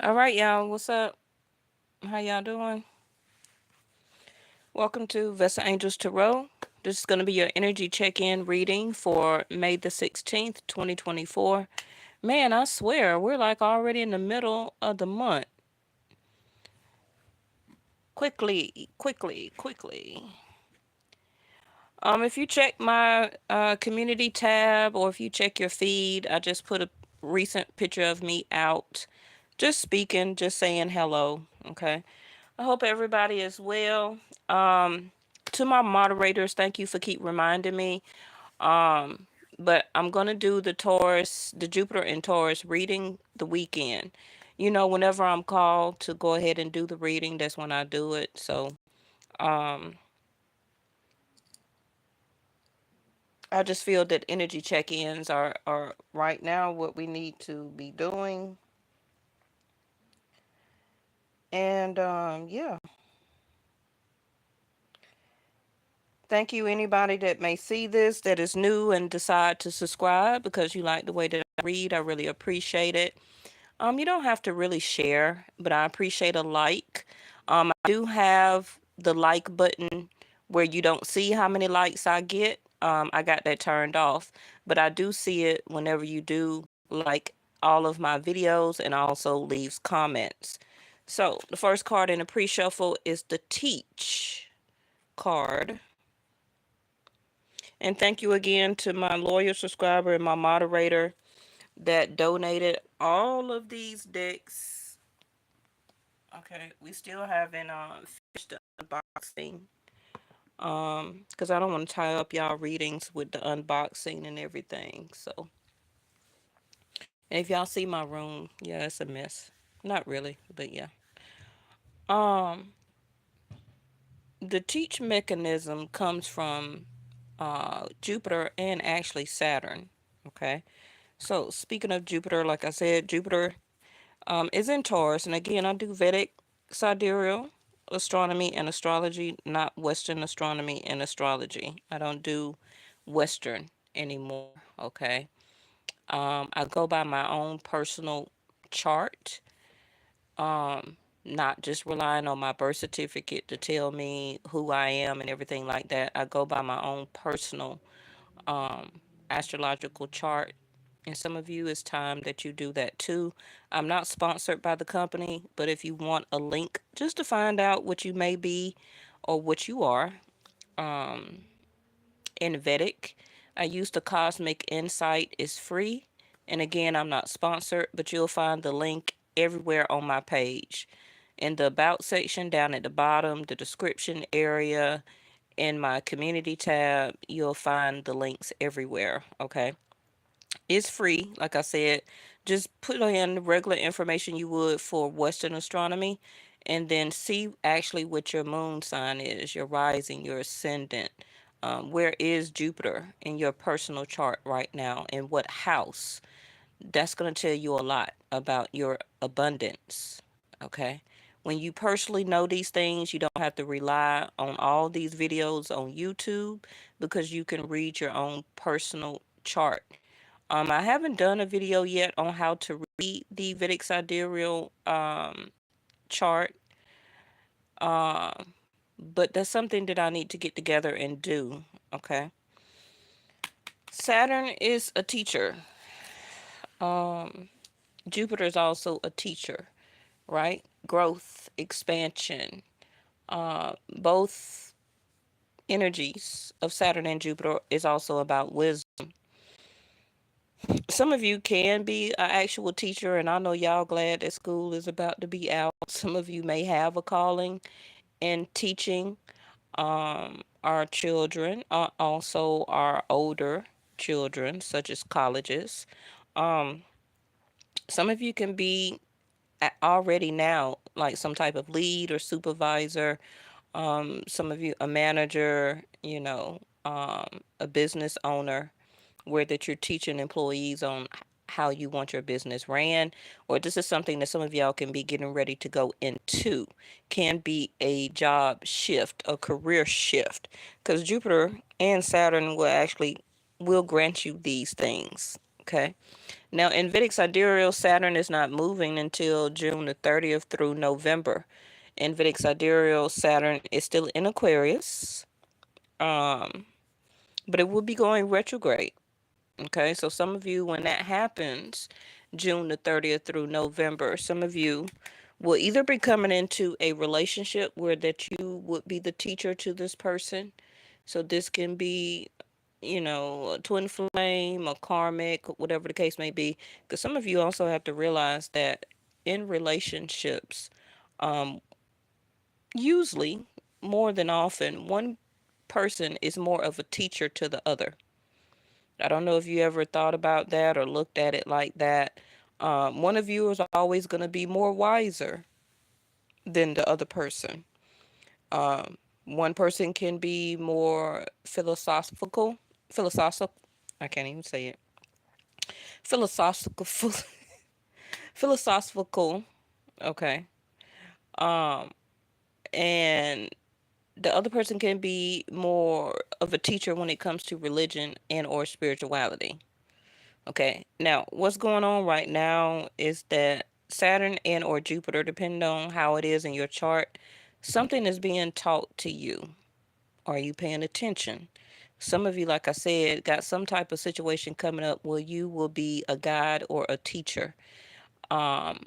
All right, y'all. What's up? How y'all doing? Welcome to Vesta Angels Tarot. This is going to be your energy check-in reading for May the 16th, 2024. Man, I swear, we're like already in the middle of the month. Quickly, quickly, quickly. If you check my community tab or if you check your feed, I just put a recent picture of me out, just speaking, just saying hello. Okay. I hope everybody is well. Um, to my moderators, thank you for keep reminding me. Um, but I'm gonna do the Taurus, the Jupiter and Taurus reading the weekend. Whenever I'm called to go ahead and do the reading, that's when I do it. So, um, I just feel that energy check-ins are right now what we need to be doing. And yeah, thank you anybody that may see this that is new and decide to subscribe because you like the way that I read. I really appreciate it. You don't have to really share, but I appreciate a like. I do have the like button where you don't see how many likes I get. I got that turned off, but I do see it whenever you do like all of my videos and also leaves comments. So the first card in the pre-shuffle is the Teach card. And thank you again to my loyal subscriber and my moderator that donated all of these decks. Okay, we still haven't finished the unboxing. Because I don't want to tie up y'all readings with the unboxing and everything. So, and if y'all see my room, yeah, it's a mess. Not really, but yeah. Um, the teach mechanism comes from Jupiter and actually Saturn. Okay. So speaking of Jupiter, like I said, Jupiter is in Taurus, and again, I do Vedic sidereal astronomy and astrology, not Western astronomy and astrology. I don't do Western anymore. Okay. I go by my own personal chart. Not just relying on my birth certificate to tell me who I am and everything like that. I go by my own personal um, astrological chart. And some of you, it's time that you do that too. I'm not sponsored by the company, but if you want a link just to find out what you may be or what you are um, in Vedic, I use the Cosmic Insight. It's free. And again, I'm not sponsored, but you'll find the link everywhere on my page. In the About section down at the bottom, the description area, in my community tab, you'll find the links everywhere. Okay. It's free, like I said. Just put in the regular information you would for Western astronomy and then see actually what your moon sign is, your rising, your ascendant. Where is Jupiter in your personal chart right now, and what house? That's going to tell you a lot about your abundance. Okay. When you personally know these things, you don't have to rely on all these videos on YouTube because you can read your own personal chart. I haven't done a video yet on how to read the Vedic sidereal chart, uh, but that's something that I need to get together and do. Okay. Saturn is a teacher. Um, Jupiter is also a teacher, right? Growth, expansion. Both energies of Saturn and Jupiter is also about wisdom. Some of you can be an actual teacher, and I know y'all glad that school is about to be out. Some of you may have a calling in teaching our children, also our older children, such as colleges. Um, some of you can be already now like some type of lead or supervisor. Some of you a manager, a business owner, where that you're teaching employees on how you want your business ran, or this is something that some of y'all can be getting ready to go into. Can be a job shift, a career shift, because Jupiter and Saturn will grant you these things. Okay. Now, in Vedic sidereal, Saturn is not moving until June the 30th through November. In Vedic sidereal, Saturn is still in Aquarius, um, but it will be going retrograde. Okay, so some of you, when that happens, June the 30th through November, some of you will either be coming into a relationship where that you would be the teacher to this person. So this can be, a twin flame, a karmic, whatever the case may be. Because some of you also have to realize that in relationships, um, usually, more than often, one person is more of a teacher to the other. I don't know if you ever thought about that or looked at it like that. One of you is always going to be more wiser than the other person. One person can be more philosophical. I can't even say it. Philosophical, philosophical. Okay. Um, and the other person can be more of a teacher when it comes to religion and or spirituality. Okay. Now, what's going on right now is that Saturn and or Jupiter, depending on how it is in your chart, something is being taught to you. Are you paying attention? Some of you, like I said, got some type of situation coming up where you will be a guide or a teacher. Um,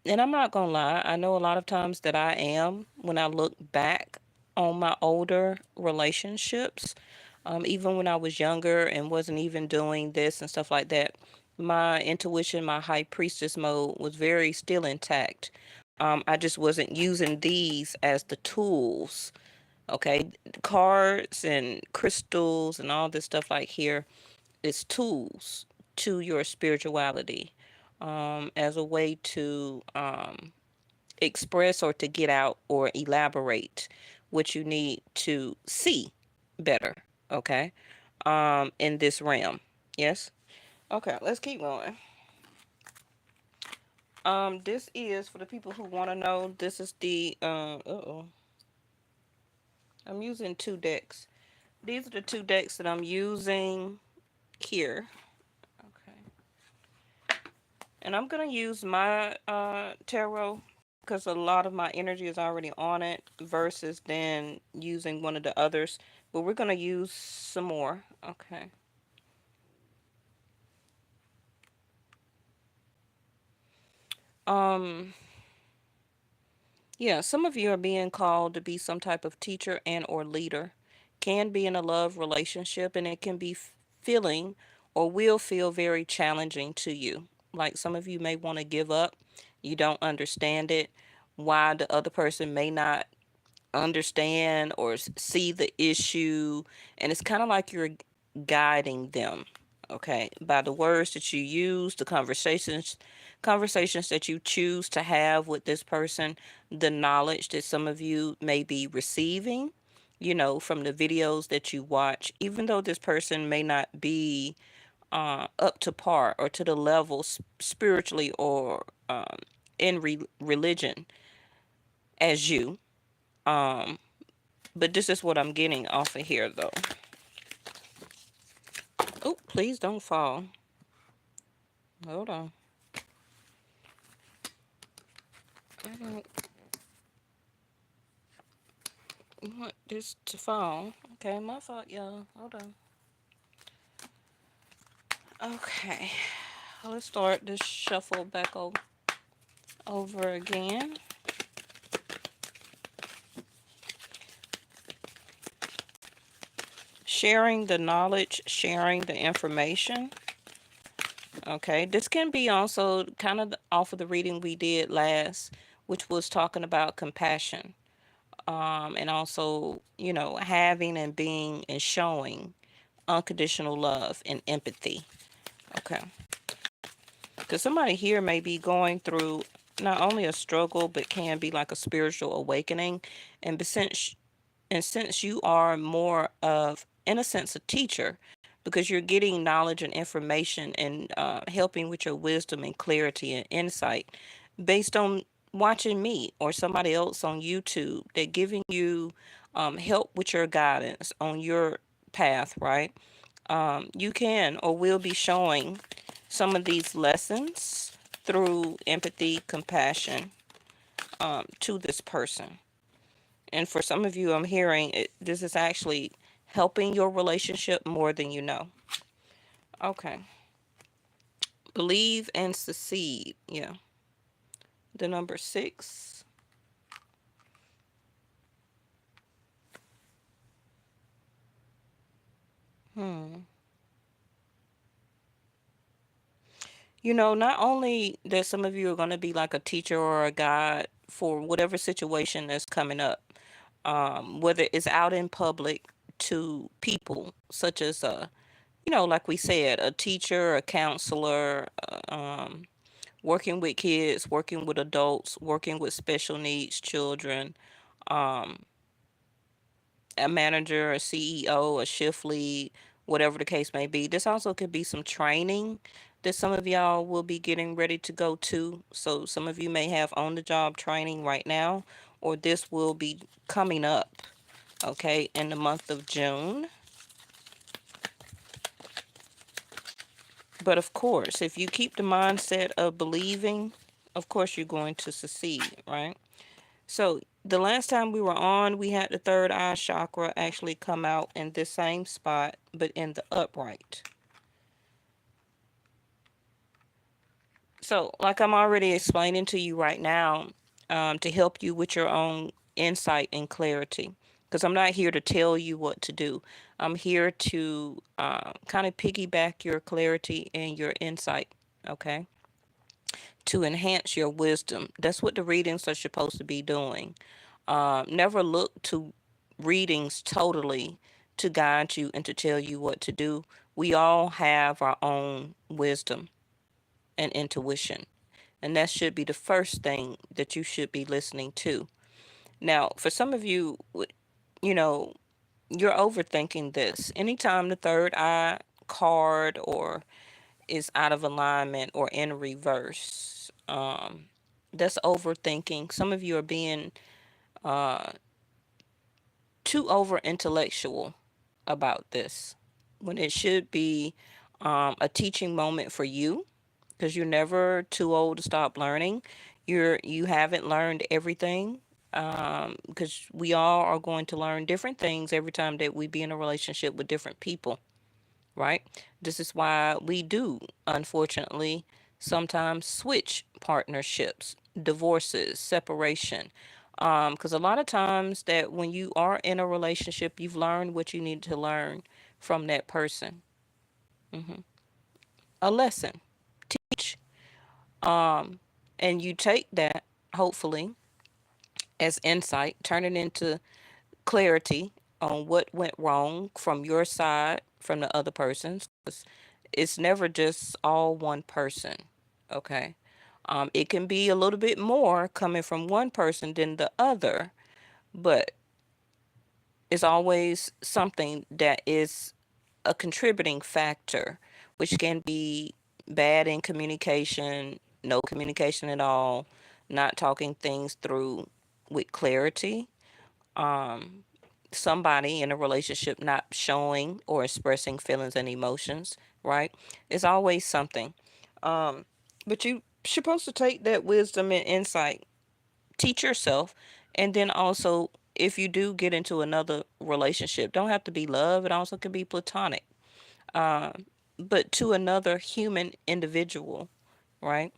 and I'm not gonna lie, I know a lot of times that I am when I look back on my older relationships, even when I was younger and wasn't even doing this and stuff like that. My intuition, my high priestess mode was very still intact. I just wasn't using these as the tools. Okay, cards and crystals and all this stuff like here is tools to your spirituality, as a way to express or to get out or elaborate what you need to see better. Okay, in this realm. Yes. Okay, let's keep going. This is for the people who want to know. This is the oh, I'm using two decks. These are the two decks that I'm using here. Okay. And I'm going to use my tarot because a lot of my energy is already on it versus then using one of the others. But we're going to use some more. Okay. Um yeah, some of you are being called to be some type of teacher and or leader. Can be in a love relationship and it can be feeling or will feel very challenging to you. Like some of you may want to give up. You don't understand it. Why the other person may not understand or see the issue, and it's kind of like you're guiding them, okay, by the words that you use, the conversations that you choose to have with this person, the knowledge that some of you may be receiving, from the videos that you watch, even though this person may not be up to par or to the level spiritually or in religion as you. Um, but this is what I'm getting off of here, though. Oh, please don't fall. Hold on. I don't want this to fall. Okay, my fault, y'all. Hold on. Okay, let's start this shuffle back over again. Sharing the knowledge, sharing the information. Okay, this can be also kind of off of the reading we did last, which was talking about compassion. And also, having and being and showing unconditional love and empathy. Okay. Because somebody here may be going through not only a struggle, but can be like a spiritual awakening. And since you are more of, in a sense, a teacher, because you're getting knowledge and information and helping with your wisdom and clarity and insight based on watching me or somebody else on YouTube, they're giving you help with your guidance on your path, right? You can or will be showing some of these lessons through empathy, compassion, to this person. And for some of you, I'm hearing this is actually helping your relationship more than you know. Okay. Believe and succeed. Yeah. The number 6. Hmm. Not only that some of you are going to be like a teacher or a guide for whatever situation that's coming up, whether it's out in public to people such as like we said, a teacher, a counselor, working with kids, working with adults, working with special needs children, um, a manager, a CEO, a shift lead, whatever the case may be. This also could be some training that some of y'all will be getting ready to go to. So some of you may have on the job training right now, or this will be coming up, okay, in the month of June. But of course, if you keep the mindset of believing, of course you're going to succeed, right? So the last time we were on, we had the third eye chakra actually come out in this same spot, but in the upright. So, like I'm already explaining to you right now, to help you with your own insight and clarity, because I'm not here to tell you what to do. I'm here to kind of piggyback your clarity and your insight, okay? To enhance your wisdom. That's what the readings are supposed to be doing. Never look to readings totally to guide you and to tell you what to do. We all have our own wisdom and intuition. And that should be the first thing that you should be listening to. Now, for some of you, you know, you're overthinking this. Anytime the third eye card or is out of alignment or in reverse, that's overthinking. Some of you are being uh, too over intellectual about this when it should be a teaching moment for you, because you're never too old to stop learning. You haven't learned everything, because we all are going to learn different things every time that we be in a relationship with different people, right? This is why we do, unfortunately, sometimes switch partnerships, divorces, separation. Because a lot of times that when you are in a relationship, you've learned what you need to learn from that person. hmm A lesson, teach, um, and you take that hopefully as insight, turn it into clarity on what went wrong from your side, from the other person's. 'Cause it's never just all one person, okay? It can be a little bit more coming from one person than the other, but it's always something that is a contributing factor, which can be bad in communication, no communication at all, not talking things through with clarity, um, somebody in a relationship not showing or expressing feelings and emotions, right? It's always something. Um, but you supposed to take that wisdom and insight, teach yourself, and then also if you do get into another relationship, don't have to be love. It also could be platonic. But to another human individual, right?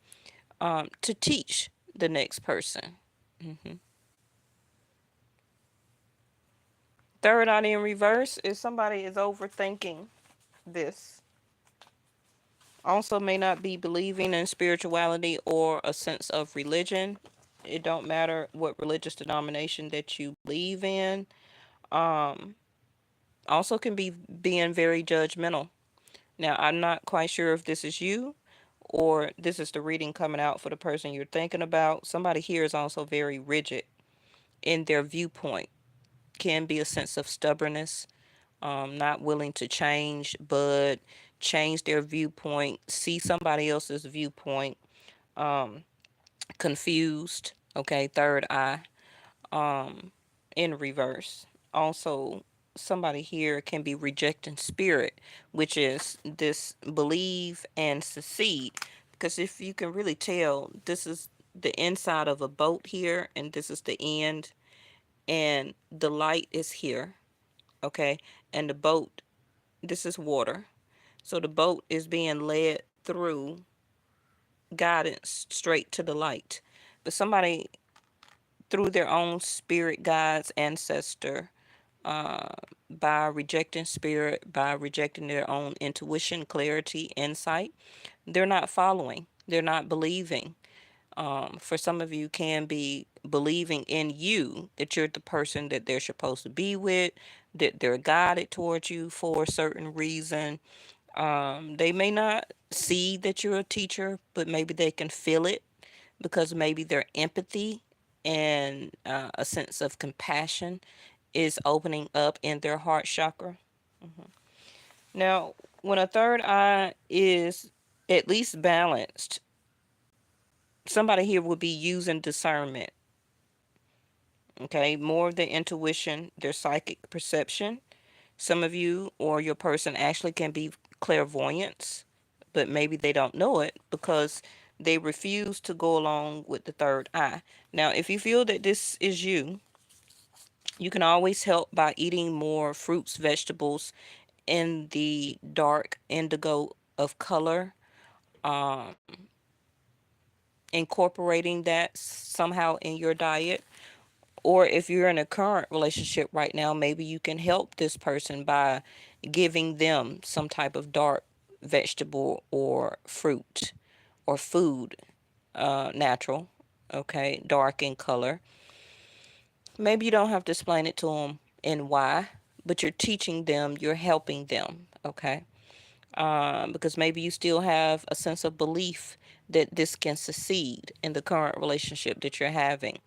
To teach the next person. hmm Third eye in reverse is somebody is overthinking this. Also may not be believing in spirituality or a sense of religion. It don't matter what religious denomination that you believe in. Um, Also can be being very judgmental. Now, I'm not quite sure if this is you or this is the reading coming out for the person you're thinking about. Somebody here is also very rigid in their viewpoint. Can be a sense of stubbornness, not willing to change, but change their viewpoint, see somebody else's viewpoint, um, confused. Okay, third eye, um, in reverse. Also, somebody here can be rejecting spirit, which is this believe and succeed. Because if you can really tell, this is the inside of a boat here, and this is the end, and the light is here, okay? And the boat, this is water. So the boat is being led through guidance straight to the light. But somebody, through their own spirit guides, ancestor, uh, by rejecting spirit, by rejecting their own intuition, clarity, insight, they're not following, they're not believing. For some of you, can be believing in you that you're the person that they're supposed to be with, that they're guided towards you for a certain reason. They may not see that you're a teacher, but maybe they can feel it because maybe their empathy and a sense of compassion is opening up in their heart chakra. Now, when a third eye is at least balanced, somebody here will be using discernment. Okay, more of their intuition, their psychic perception. Some of you or your person actually can be clairvoyants, but maybe they don't know it because they refuse to go along with the third eye. Now, if you feel that this is you, you can always help by eating more fruits, vegetables in the dark indigo of color, um, incorporating that somehow in your diet. Or if you're in a current relationship right now, maybe you can help this person by giving them some type of dark vegetable or fruit or food, natural, okay, dark in color. Maybe you don't have to explain it to them and why, but you're teaching them, you're helping them, okay? Because maybe you still have a sense of belief that this can succeed in the current relationship that you're having.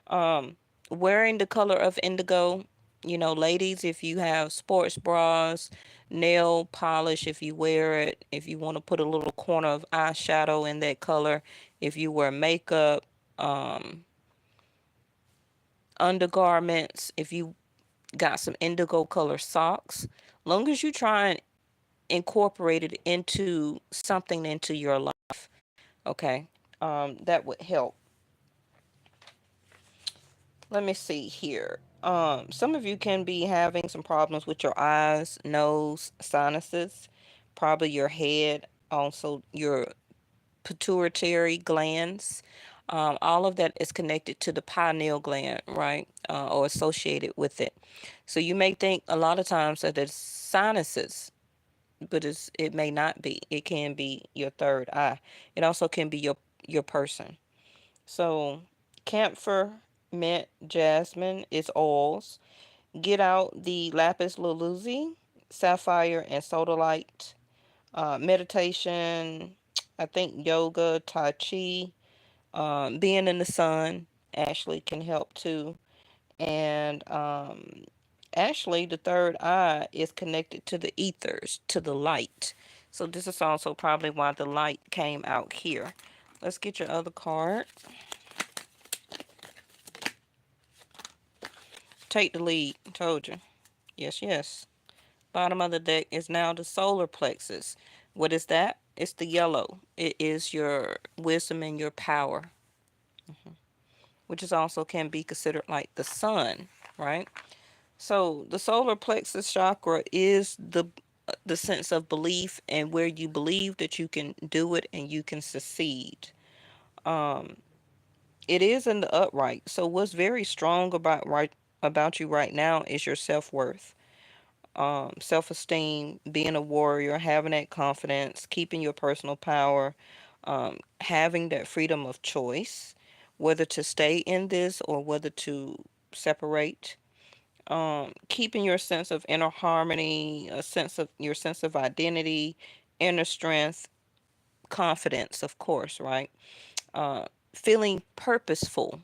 Um, Wearing the color of indigo, ladies, if you have sports bras, nail polish, if you wear it, if you want to put a little corner of eyeshadow in that color, if you wear makeup, um, undergarments, if you got some indigo color socks, long as you try and incorporate it into something into your life, okay, that would help. Let me see here. Some of you can be having some problems with your eyes, nose, sinuses, probably your head, also your pituitary glands. All of that is connected to the pineal gland, right? Or associated with it. So you may think a lot of times that it's sinuses, but it may not be. It can be your third eye. It also can be your person. So, camphor, mint, jasmine is oils. Get out the lapis lazuli, sapphire, and sodalite. Meditation, I think yoga, tai chi, being in the sun actually can help too. And actually, the third eye is connected to the ethers, to the light. So this is also probably why the light came out here. Let's get your other card. Take the lead. Told you. Yes, yes. Bottom of the deck is now the solar plexus. What is that? It's the yellow. It is your wisdom and your power, which is also can be considered like the sun, right? So the solar plexus chakra is the sense of belief and where you believe that you can do it and you can succeed. Um, it is in the upright. So what's very strong about you right now is your self-worth, self-esteem, being a warrior, having that confidence, keeping your personal power, having that freedom of choice, whether to stay in this or whether to separate. Keeping your sense of inner harmony, a sense of your sense of identity, inner strength, confidence, of course, right? Feeling purposeful,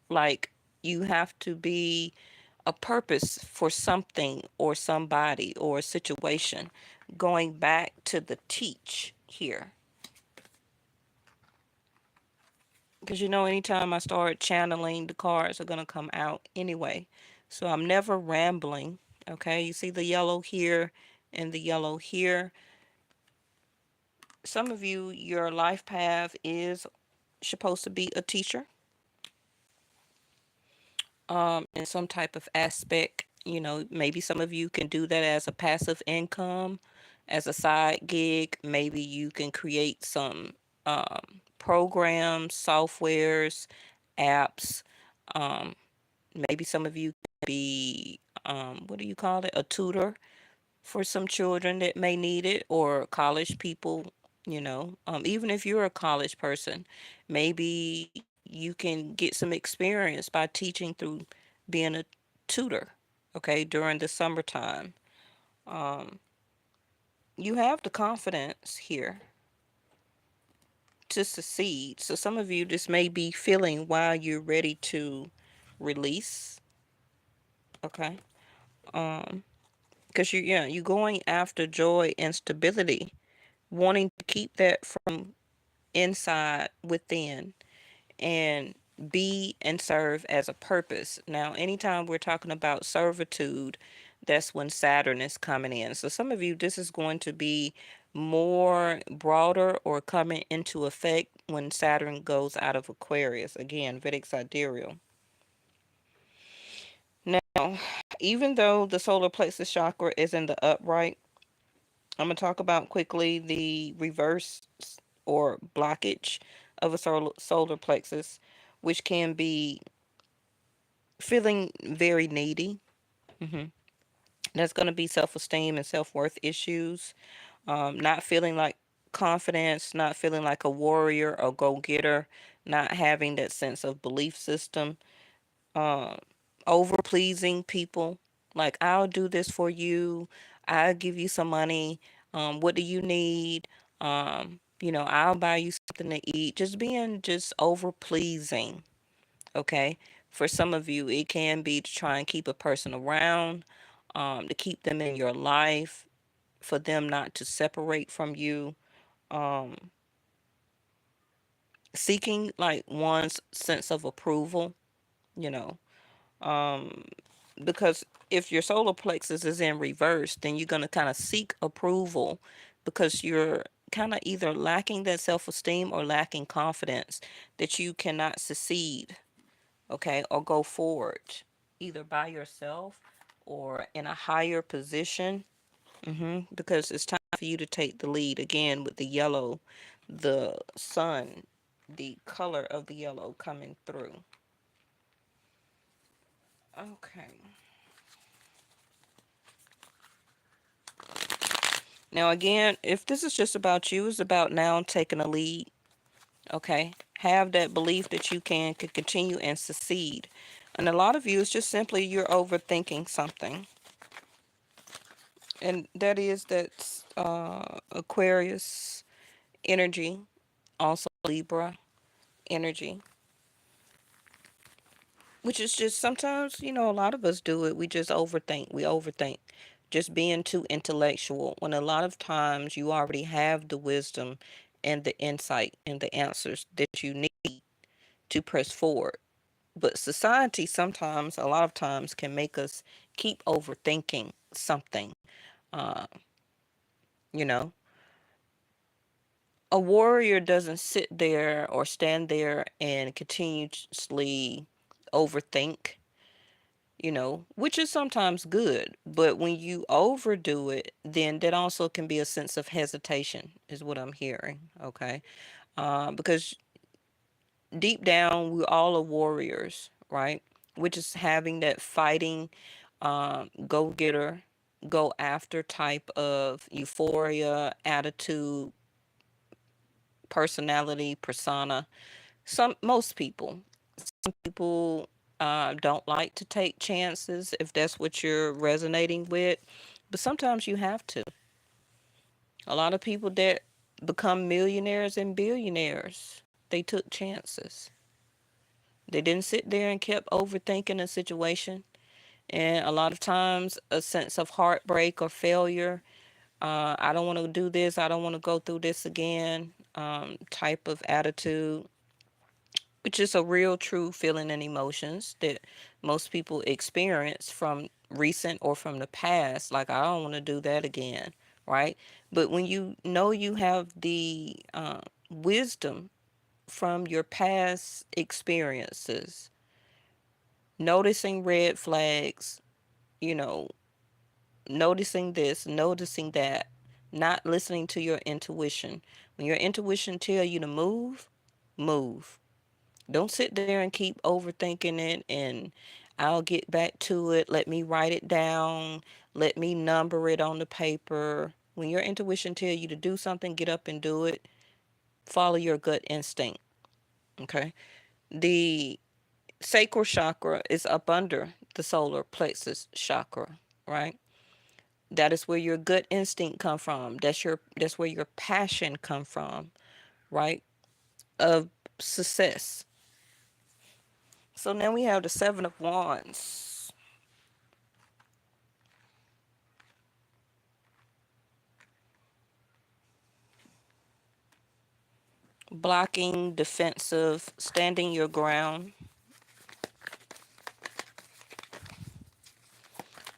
like you have to be a purpose for something or somebody or a situation. Going back to the teach here. Because anytime I start channeling, the cards are going to come out anyway. So I'm never rambling. Okay, you see the yellow here and the yellow here. Some of you, your life path is supposed to be a teacher, in some type of aspect. Maybe some of you can do that as a passive income, as a side gig. Maybe you can create some programs, softwares, apps. Um, Maybe some of you can be, what do you call it? A tutor for some children that may need it, or college people. Even if you're a college person, maybe you can get some experience by teaching through being a tutor, okay, during the summertime. um, you have the confidence here to succeed. So some of you, this may be feeling while you're ready to release, okay, because you're going after joy and stability, wanting to keep that from inside within, and be and serve as a purpose. Now, anytime we're talking about servitude, that's when Saturn is coming in. So some of you, this is going to be more broader or coming into effect when Saturn goes out of Aquarius. Again, Vedic sidereal. Now, even though the solar plexus chakra is in the upright, I'm going to talk about quickly the reverse or blockage of a solar plexus, which can be feeling very needy. hmm That's going to be self esteem and self worth issues. Not feeling like confidence, not feeling like a warrior or go getter, not having that sense of belief system, um, over pleasing people. Like, I'll do this for you, I'll give you some money. What do you need? I'll buy you something to eat. Just being just over pleasing. Okay. For some of you, it can be to try and keep a person around, to keep them in your life, for them not to separate from you, um, seeking like one's sense of approval, you know, um, because if your solar plexus is in reverse, then you're going to kind of seek approval because you're kind of either lacking that self esteem or lacking confidence that you cannot succeed, okay, or go forward either by yourself or in a higher position. Because it's time for you to take the lead again with the yellow, the sun, the color of the yellow coming through. Okay. Now, again, if this is just about you, it's about now taking a lead. Okay. Have that belief that you can continue and succeed. And a lot of you, it's just simply you're overthinking something. And that is that Aquarius energy, also Libra energy, which is just sometimes, a lot of us do it. We just overthink. We overthink. Just being too intellectual when a lot of times you already have the wisdom and the insight and the answers that you need to press forward. But society sometimes, a lot of times, can make us keep overthinking something. Uh, you know, a warrior doesn't sit there or stand there and continuously overthink, which is sometimes good. But when you overdo it, then that also can be a sense of hesitation, is what I'm hearing. Okay. Because deep down, we all are warriors, right? Which is having that fighting, go getter, go after type of euphoria, attitude, personality, persona. Most people. Some people don't like to take chances if that's what you're resonating with, but sometimes you have to. A lot of people that become millionaires and billionaires, they took chances. They didn't sit there and kept overthinking a situation. And a lot of times, a sense of heartbreak or failure. I don't want to do this. I don't want to go through this again. Type of attitude, which is a real, true feeling and emotions that most people experience from recent or from the past, like I don't want to do that again, right? But when you know you have the wisdom from your past experiences, noticing red flags, you know, noticing this, noticing that, not listening to your intuition. When your intuition tell you to move, move. Don't sit there and keep overthinking it and I'll get back to it. Let me write it down. Let me number it on the paper. When your intuition tell you to do something, get up and do it. Follow your gut instinct. Okay. The sacral chakra is up under the solar plexus chakra, right? That is where your gut instinct come from. That's where your passion come from, right? Of success. So now we have the Seven of Wands. Blocking, defensive, standing your ground.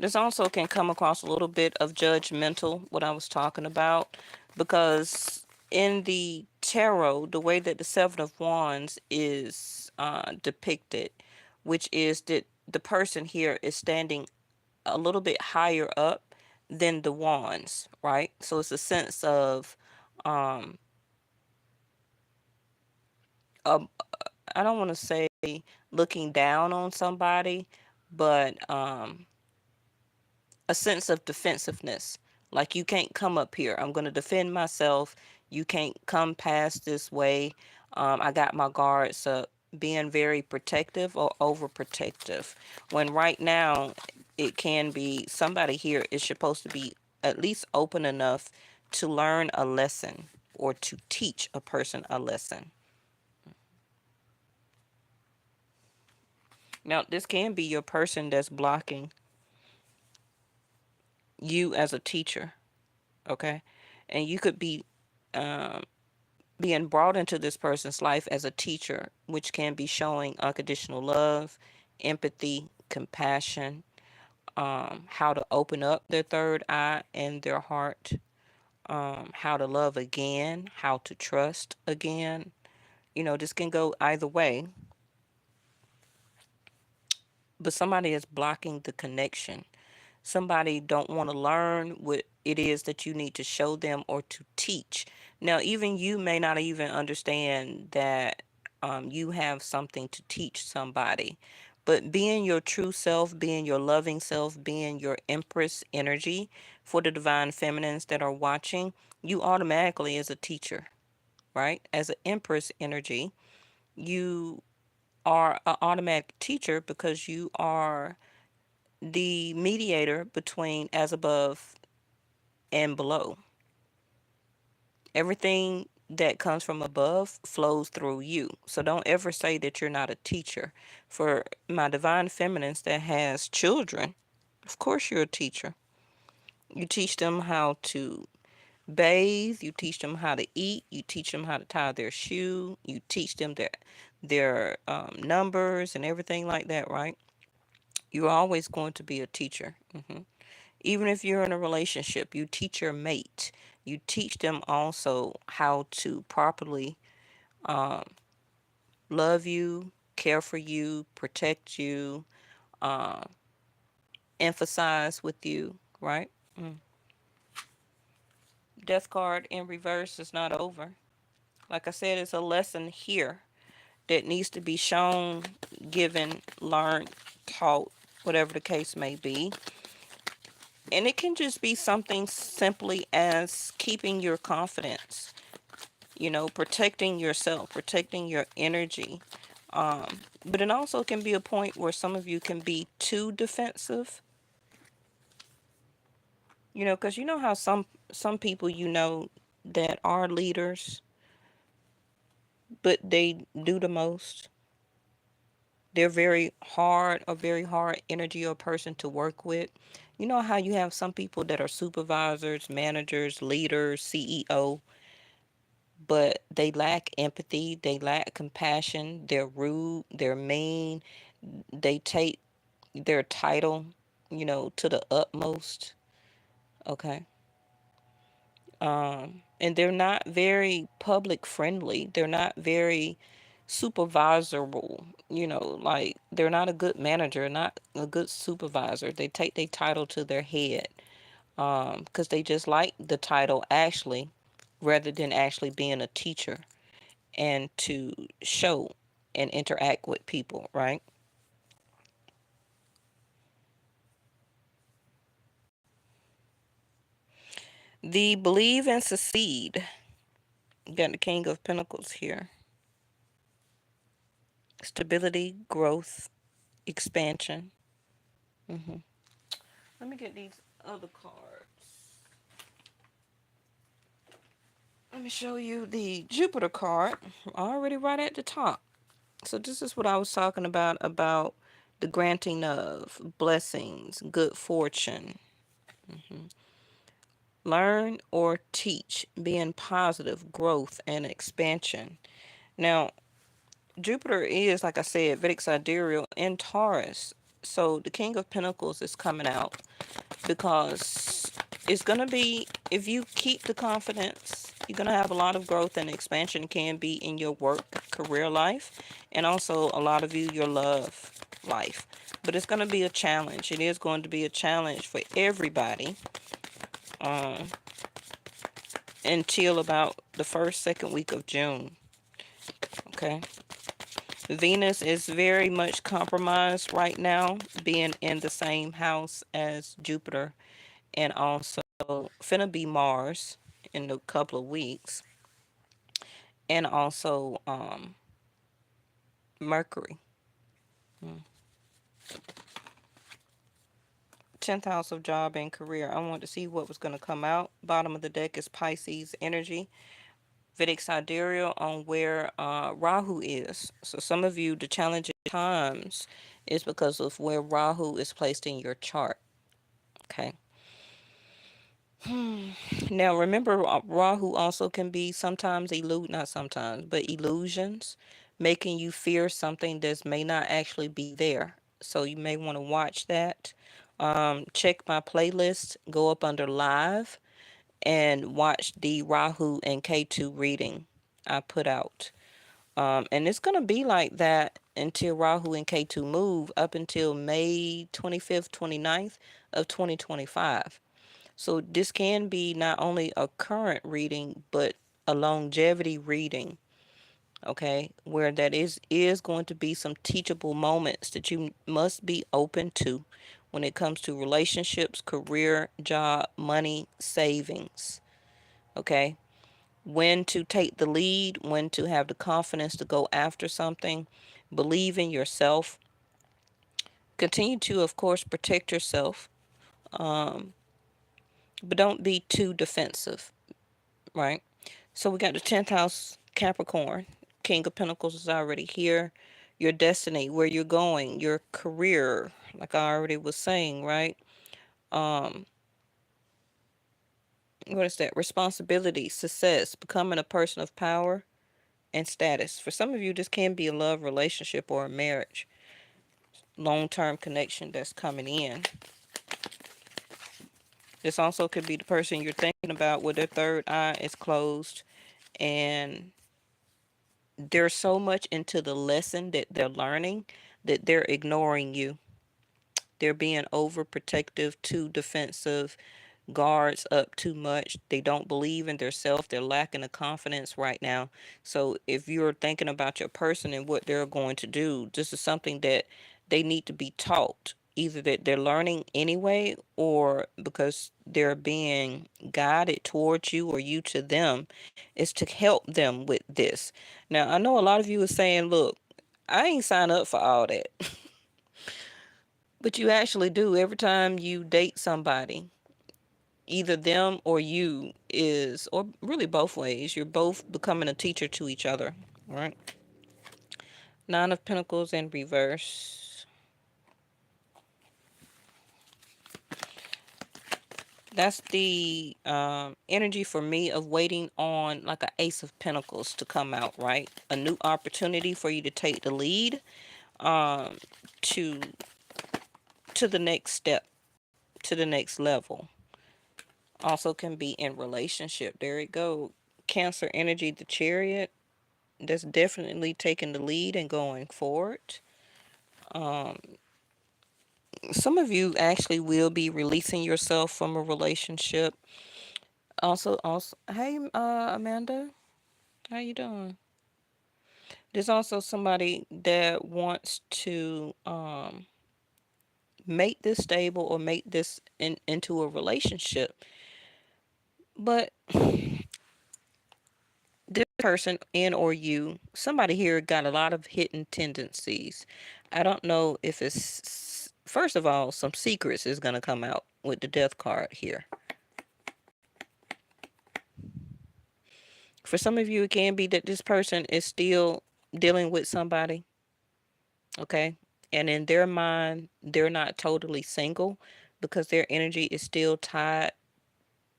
This also can come across a little bit of judgmental, what I was talking about, because in the tarot, the way that the Seven of Wands is depicted, which is that the person here is standing a little bit higher up than the wands, right? So it's a sense of, um, uh, I don't want to say looking down on somebody, but a sense of defensiveness. Like, you can't come up here. I'm going to defend myself. You can't come past this way. I got my guards up, being very protective or overprotective. When right now, it can be somebody here is supposed to be at least open enough to learn a lesson or to teach a person a lesson. Now, this can be your person that's blocking you as a teacher, okay? And you could be um, being brought into this person's life as a teacher, which can be showing unconditional love, empathy, compassion, how to open up their third eye and their heart, how to love again, how to trust again. You know, this can go either way, but somebody is blocking the connection. Somebody don't want to learn what it is that you need to show them or to teach. Now, even you may not even understand that you have something to teach somebody, but being your true self, being your loving self, being your empress energy for the divine feminines that are watching, you automatically as a teacher, right? As an empress energy, you are an automatic teacher because you are the mediator between as above and below. Everything that comes from above flows through you. So don't ever say that you're not a teacher. For my divine feminines that has children, of course you're a teacher. You teach them how to bathe, you teach them how to eat, you teach them how to tie their shoe, you teach them their numbers and everything like that, right? You're always going to be a teacher. Even if you're in a relationship, you teach your mate. You teach them also how to properly um, love you, care for you, protect you, uh, emphasize with you, right? Mm. Death card in reverse is not over. Like I said, it's a lesson here that needs to be shown, given, learned, taught, whatever the case may be. And it can just be something simply as keeping your confidence, protecting yourself, protecting your energy. But it also can be a point where some of you can be too defensive, because you know how some people that are leaders, but they do the most. They're very hard, a very hard energy or person to work with. You know how you have some people that are supervisors, managers, leaders, CEO, but they lack empathy, they lack compassion, they're rude, they're mean, they take their title to the utmost. Okay. And they're not very public friendly. They're not very supervisorable. Like they're not a good manager, not a good supervisor. They take their title to their head, because they just like the title Ashley rather than actually being a teacher and to show and interact with people, right? The believe and succeed. Got the King of Pentacles here. Stability, growth, expansion. hmm Let me get these other cards. Let me show you the Jupiter card. Already right at the top. So this is what I was talking about the granting of blessings, good fortune. hmm Learn or teach, being positive, growth and expansion. Now, Jupiter is, like I said, Vedic sidereal in Taurus. So the King of Pentacles is coming out because it's going to be, if you keep the confidence, you're going to have a lot of growth and expansion can be in your work, career life, and also a lot of you, your love life. But it's going to be a challenge. It is going to be a challenge for everybody um, until about the first, second week of June. Okay. Venus is very much compromised right now, being in the same house as Jupiter, and also finna be Mars in a couple of weeks, and also Mercury. Mm. 10th house of job and career. I want to see what was going to come out. Bottom of the deck is Pisces energy. Vedic sidereal on where Rahu is. So some of you, the challenging times is because of where Rahu is placed in your chart. Okay. Now remember, Rahu also can be sometimes not sometimes, but illusions, making you fear something that may not actually be there. So you may want to watch that. Check my playlist, go up under live, and watch the Rahu and K2 reading I put out. And it's going to be like that until Rahu and K2 move up until May 25th, 29th of 2025. So this can be not only a current reading, but a longevity reading, okay, where that is going to be some teachable moments that you must be open to when it comes to relationships, career, job, money, savings, okay? When to take the lead, when to have the confidence to go after something, believe in yourself. Continue to, of course, protect yourself, um, but don't be too defensive, right? So we got the 10th house Capricorn. King of Pentacles is already here. Your destiny, where you're going, your career, like I already was saying, right? Um, what is that? Responsibility, success, becoming a person of power and status. For some of you, this can be a love relationship or a marriage, long-term connection that's coming in. This also could be the person you're thinking about where their third eye is closed and they're so much into the lesson that they're learning that they're ignoring you. They're being overprotective, too defensive, guards up too much. They don't believe in themselves. They're lacking the confidence right now. So if you're thinking about your person and what they're going to do, this is something that they need to be taught. Either that they're learning anyway or because they're being guided towards you or you to them, is to help them with this. Now, I know a lot of you are saying, look, I ain't signed up for all that. But you actually do every time you date somebody, either them or you is, or really both ways, you're both becoming a teacher to each other, right? Nine of Pentacles in reverse. That's the energy for me of waiting on like an Ace of Pentacles to come out, right? A new opportunity for you to take the lead um, to to the next step. to the next level. Also can be in relationship. There it go. Cancer energy, the chariot. That's definitely taking the lead and going forward. Um, some of you actually will be releasing yourself from a relationship. Also, hey, Amanda, how you doing? There's also somebody that wants to make this stable or make this into a relationship, but this person and or you, somebody here got a lot of hidden tendencies. I don't know if it's, first of all, some secrets is going to come out with the death card here. For some of you, it can be that this person is still dealing with somebody, okay? And in their mind, they're not totally single because their energy is still tied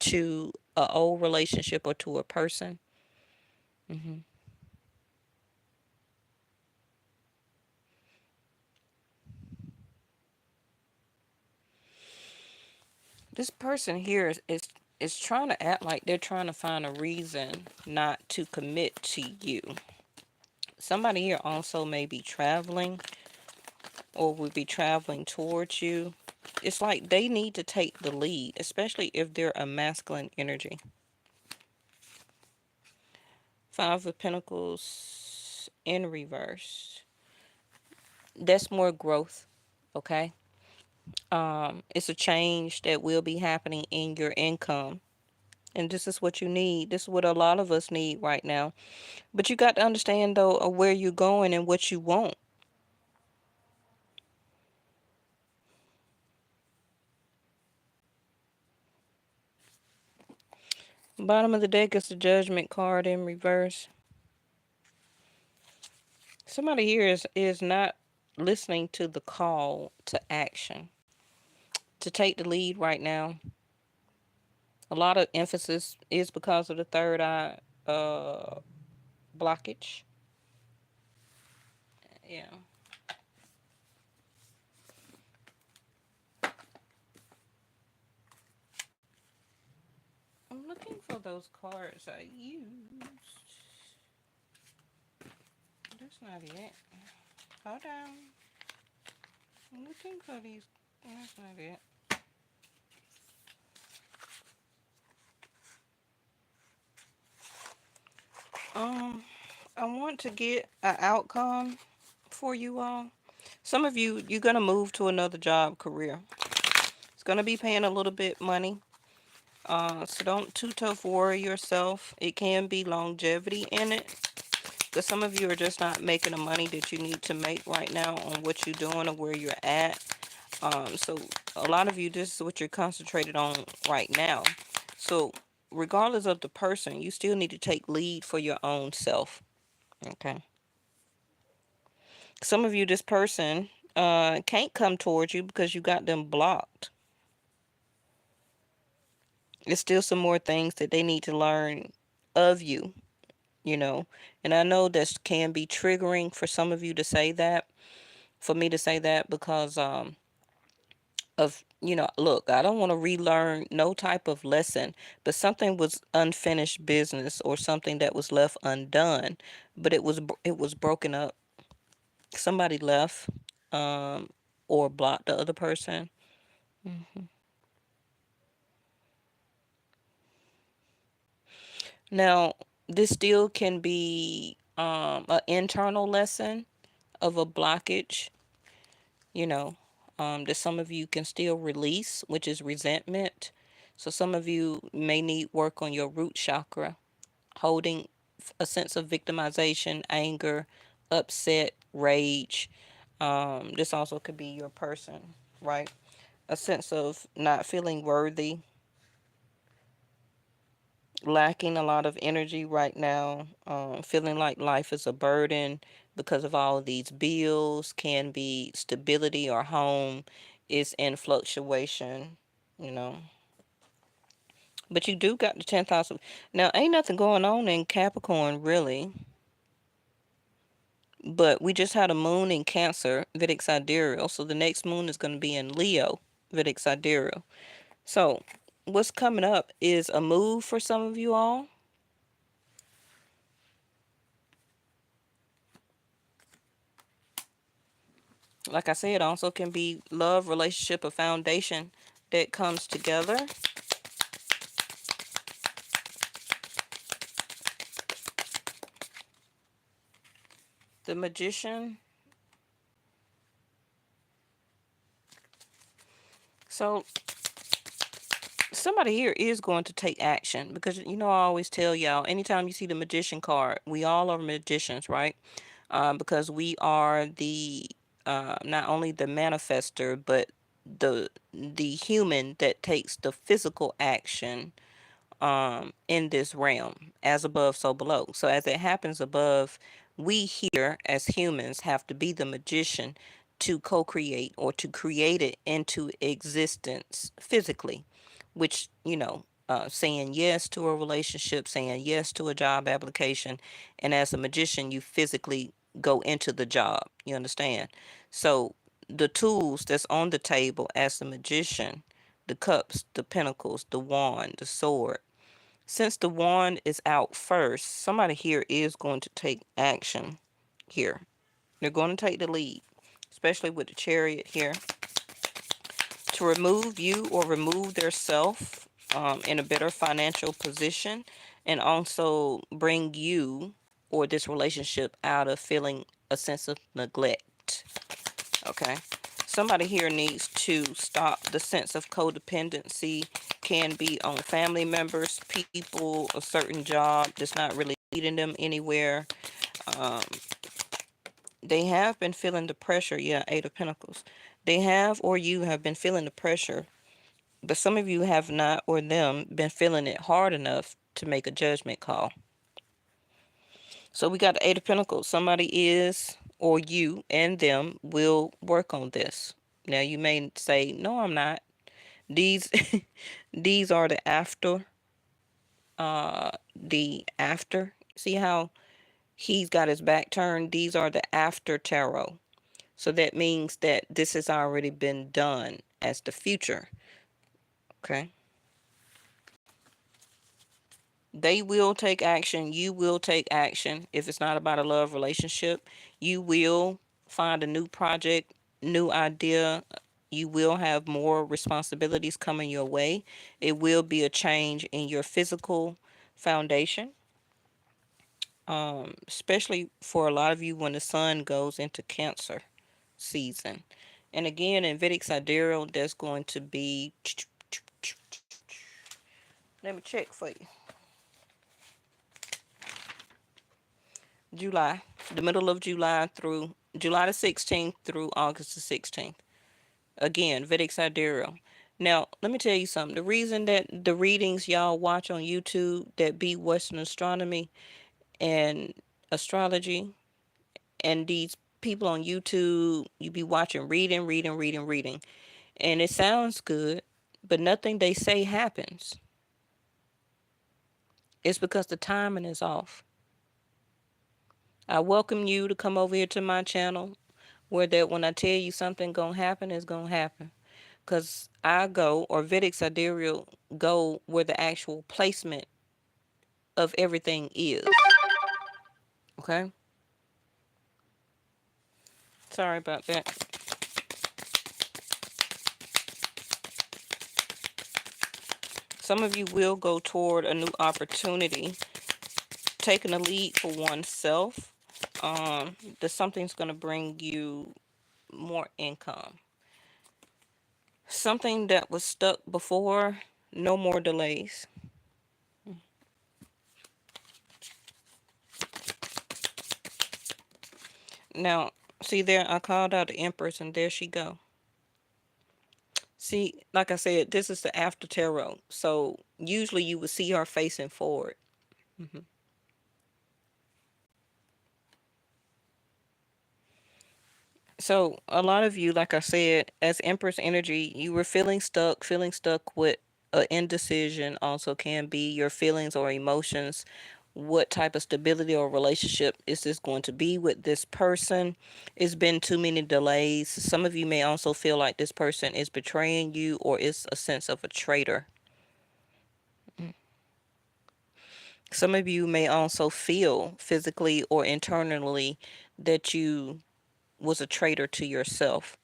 to a old relationship or to a person. hmm This person here is trying to act like they're trying to find a reason not to commit to you. Somebody here also may be traveling or will be traveling towards you. It's like they need to take the lead, especially if they're a masculine energy. Five of Pentacles in reverse. That's more growth, okay? It's a change that will be happening in your income. And this is what you need. This is what a lot of us need right now. But you got to understand, though, of where you're going and what you want. Bottom of the deck is the Judgment card in reverse. Somebody here is not listening to the call to action, to take the lead right now. A lot of emphasis is because of the third eye blockage. Yeah. I'm looking for those cards I used. That's not it. Hold on. I'm looking for these. That's not it. Um, I want to get an outcome for you all. Some of you, you're gonna move to another job career. It's gonna be paying a little bit money. So don't too tough worry yourself. It can be longevity in it. Because some of you are just not making the money that you need to make right now on what you're doing or where you're at. So a lot of you, this is what you're concentrated on right now. So regardless of the person, you still need to take lead for your own self. Okay. Some of you, this person can't come towards you because you got them blocked. There's still some more things that they need to learn of you, you know. And I know this can be triggering for some of you to say that, for me to say that, because of, look, I don't want to relearn no type of lesson, but something was unfinished business or something that was left undone, but it was broken up. Somebody left um or blocked the other person. Mhm. Now, this still can be an internal lesson of a blockage, you know, that some of you can still release, which is resentment. So some of you may need work on your root chakra, holding a sense of victimization, anger, upset, rage. This also could be your person, right? A sense of not feeling worthy, lacking a lot of energy right now, feeling like life is a burden because of all of these bills, can be stability or home is in fluctuation, you know. But you do got the 10,000. Now, ain't nothing going on in Capricorn really, but we just had a moon in Cancer, Vedic sidereal, so the next moon is going to be in Leo, Vedic Sidereal. So, what's coming up is a move for some of you all. Like I said, also can be love, relationship, a foundation that comes together. The Magician. So, somebody here is going to take action because I always tell y'all anytime you see the Magician card, we all are magicians, right? Because we are the not only the manifester but the human that takes the physical action in this realm, as above so below. So as it happens above, we here as humans have to be the magician to co-create or to create it into existence physically, which saying yes to a relationship, saying yes to a job application, and as a magician you physically go into the job, you understand? So the tools that's on the table as the magician, the cups, the pentacles, the wand, the sword. Since the wand is out first, somebody here is going to take action here. They're going to take the lead, especially with the chariot here, to remove you or remove their self in a better financial position, and also bring you or this relationship out of feeling a sense of neglect. Okay. Somebody here needs to stop the sense of codependency. Can be on family members, people, a certain job that's not really leading them anywhere. Um, they have been feeling the pressure. Yeah, Eight of Pentacles. They have, or you have been feeling the pressure, but some of you have not, or them, been feeling it hard enough to make a judgment call. So we got the Eight of Pentacles. Somebody is, or you and them will work on this. Now you may say, no, I'm not. These these are the after. See how he's got his back turned? These are the after tarot. So that means that this has already been done as the future. Okay. They will take action. You will take action. If it's not about a love relationship, you will find a new project, new idea. You will have more responsibilities coming your way. It will be a change in your physical foundation, especially for a lot of you when the sun goes into Cancer season. And again, in Vedic Sidereal, there's going to be, let me check for you, July, the middle of July through July the 16th through August the 16th. Again, Vedic Sidereal. Now, let me tell you something. The reason that the readings y'all watch on YouTube that be Western astronomy and astrology, and these people on YouTube, you be watching reading, reading, reading, reading, and it sounds good, but nothing they say happens. It's because the timing is off. I welcome you to come over here to my channel where that when I tell you something gonna happen, it's gonna happen. Cause I go, or Vedic Sidereal go where the actual placement of everything is. Okay? Sorry about that. Some of you will go toward a new opportunity, taking a lead for oneself. That something's gonna bring you more income. Something that was stuck before, no more delays. Now, see there, I called out the Empress, and there she go. See, like I said, this is the after tarot. So usually you would see her facing forward. hmm So a lot of you, like I said, as Empress energy, you were feeling stuck with indecision. Also can be your feelings or emotions What type of stability or relationship is this going to be with this person? It's been too many delays. Some of you may also feel like this person is betraying you, or is a sense of a traitor. Some of you may also feel physically or internally that you was a traitor to yourself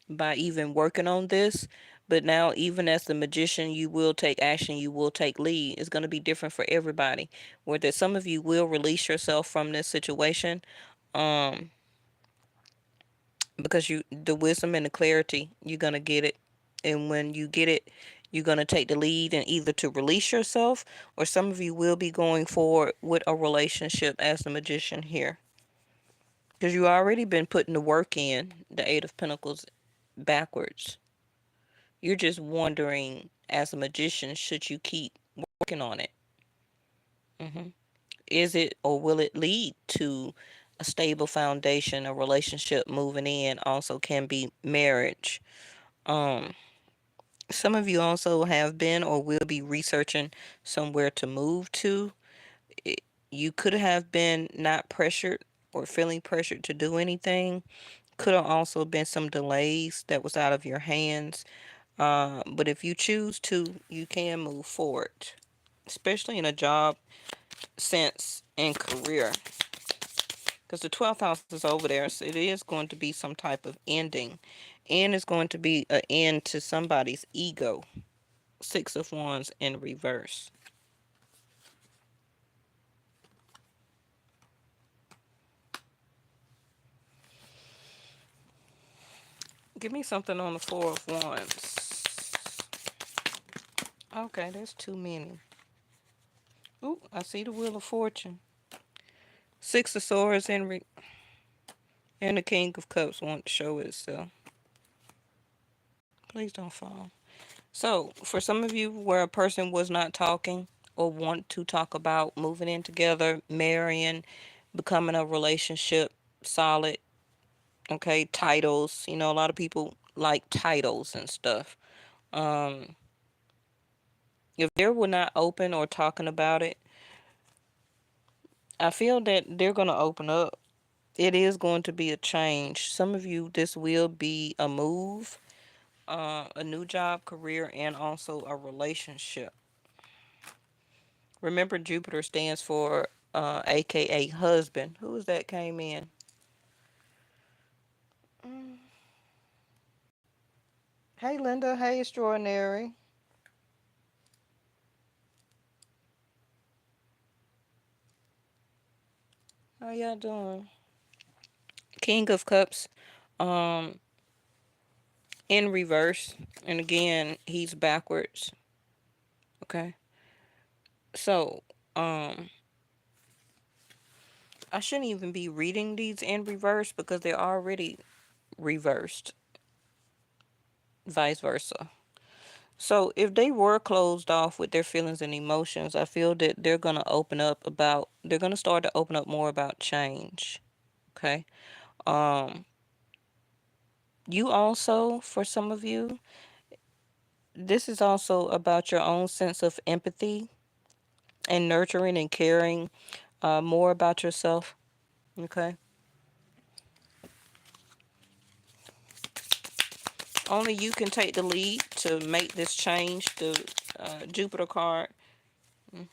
by even working on this. But now, even as the magician, you will take action, you will take lead. It's going to be different for everybody. Where that some of you will release yourself from this situation, um, because you, the wisdom and the clarity, you're going to get it. And when you get it, you're going to take the lead and either to release yourself, or some of you will be going forward with a relationship as the magician here. Because you already been putting the work in, the Eight of Pentacles backwards. You're just wondering, as a magician, should you keep working on it? hmm Is it, or will it lead to a stable foundation, a relationship moving in? Also can be marriage. Um, some of you also have been or will be researching somewhere to move to. It, you could have been not pressured or feeling pressured to do anything. Could have also been some delays that was out of your hands. But if you choose to, you can move forward, especially in a job sense and career. Because the 12th house is over there, so it is going to be some type of ending. And it's going to be an end to somebody's ego. Six of Wands in reverse. Give me something on the Four of Wands. Okay, there's too many. Ooh, I see the Wheel of Fortune. Six of Swords and the King of Cups want to show itself. Please don't fall. So, for some of you where a person was not talking or want to talk about moving in together, marrying, becoming a relationship solid, okay, titles, you know, a lot of people like titles and stuff. Um, if they were not open or talking about it, I feel that they're going to open up. It is going to be a change. Some of you, this will be a move, a new job, career, and also a relationship. Remember, Jupiter stands for AKA husband. Who was that came in? Mm. Hey, Linda. Hey, Extraordinary. How y'all doing? King of Cups um, in reverse. And again, he's backwards. Okay. So, I shouldn't even be reading these in reverse because they're already reversed. Vice versa. So if they were closed off with their feelings and emotions, I feel that they're gonna start to open up more about change. Okay. Um, you also, for some of you, this is also about your own sense of empathy and nurturing and caring more about yourself. Okay. Only you can take the lead to make this change. The Jupiter card. hmm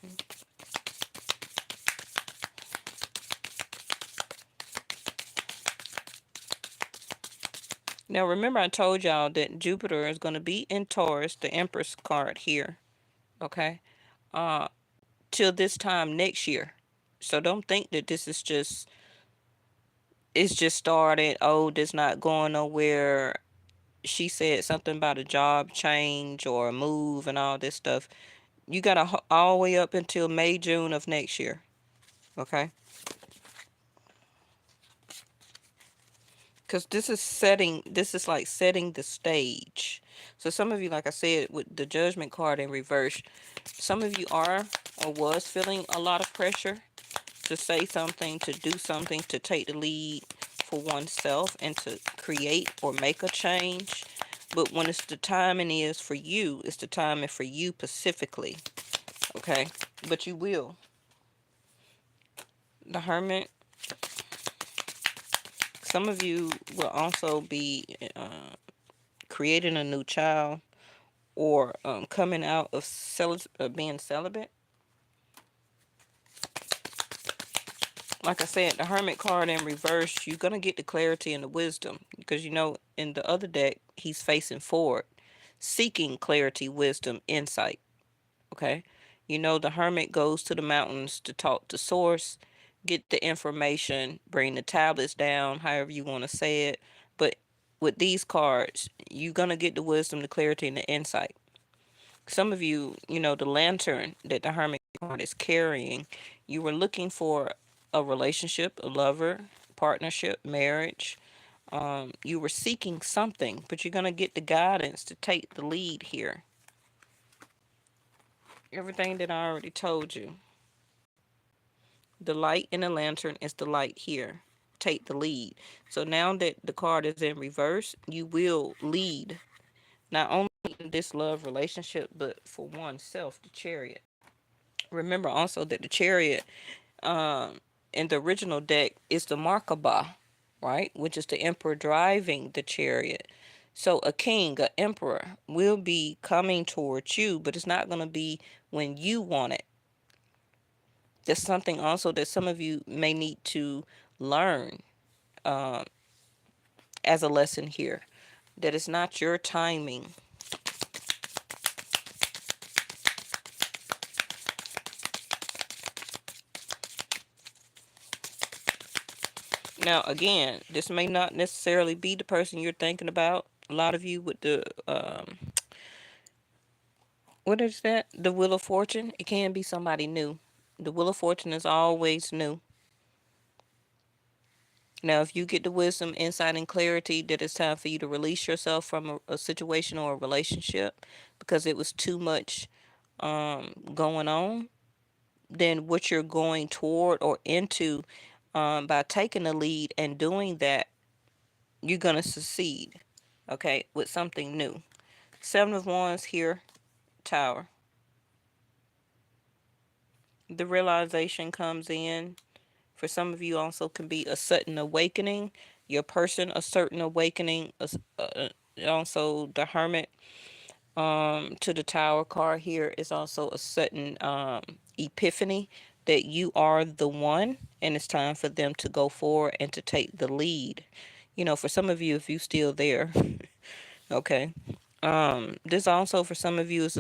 Now remember, I told y'all that Jupiter is going to be in Taurus, the Empress card here. Okay. Uh, till this time next year. So don't think that this is just it's just started. Oh, this not going nowhere. She said something about a job change or a move and all this stuff. You got all the way up until May, June of next year. Okay. Because this is like setting the stage. So some of you, like I said, with the Judgment card in reverse, some of you are or was feeling a lot of pressure to say something, to do something, to take the lead for oneself and to create or make a change. But when it's the timing is for you, it's the timing for you specifically. Okay. But you will. The Hermit, some of you will also be creating a new child, or coming out of being celibate. Like I said, the Hermit card in reverse, you're going to get the clarity and the wisdom. Because, in the other deck, he's facing forward, seeking clarity, wisdom, insight. Okay? The Hermit goes to the mountains to talk to Source, get the information, bring the tablets down, however you want to say it. But with these cards, you're going to get the wisdom, the clarity, and the insight. Some of you, the lantern that the Hermit card is carrying, you were looking for a relationship, a lover, partnership, marriage. You were seeking something, but you're going to get the guidance to take the lead here. Everything that I already told you. The light in the lantern is the light here. Take the lead. So now that the card is in reverse, you will lead, not only in this love relationship, but for oneself, the Chariot. Remember also that the Chariot in the original deck is the Markaba, right? Which is the emperor driving the chariot. So a king, an emperor, will be coming towards you, but it's not going to be when you want it. That's something also that some of you may need to learn as a lesson here, that it's not your timing. Now, again, this may not necessarily be the person you're thinking about. A lot of you with the, what is that? The Wheel of Fortune. It can be somebody new. The Wheel of Fortune is always new. Now, if you get the wisdom, insight, and clarity that it's time for you to release yourself from a situation or a relationship because it was too much going on, then what you're going toward or into, by taking the lead and doing that, you're going to succeed, okay, with something new. Seven of Wands here, Tower. The realization comes in. For some of you also can be a sudden awakening. Your person, a certain awakening. Also, the Hermit to the Tower card here is also a sudden epiphany that you are the one, and it's time for them to go forward and to take the lead. For some of you, if you still there, okay. This also for some of you is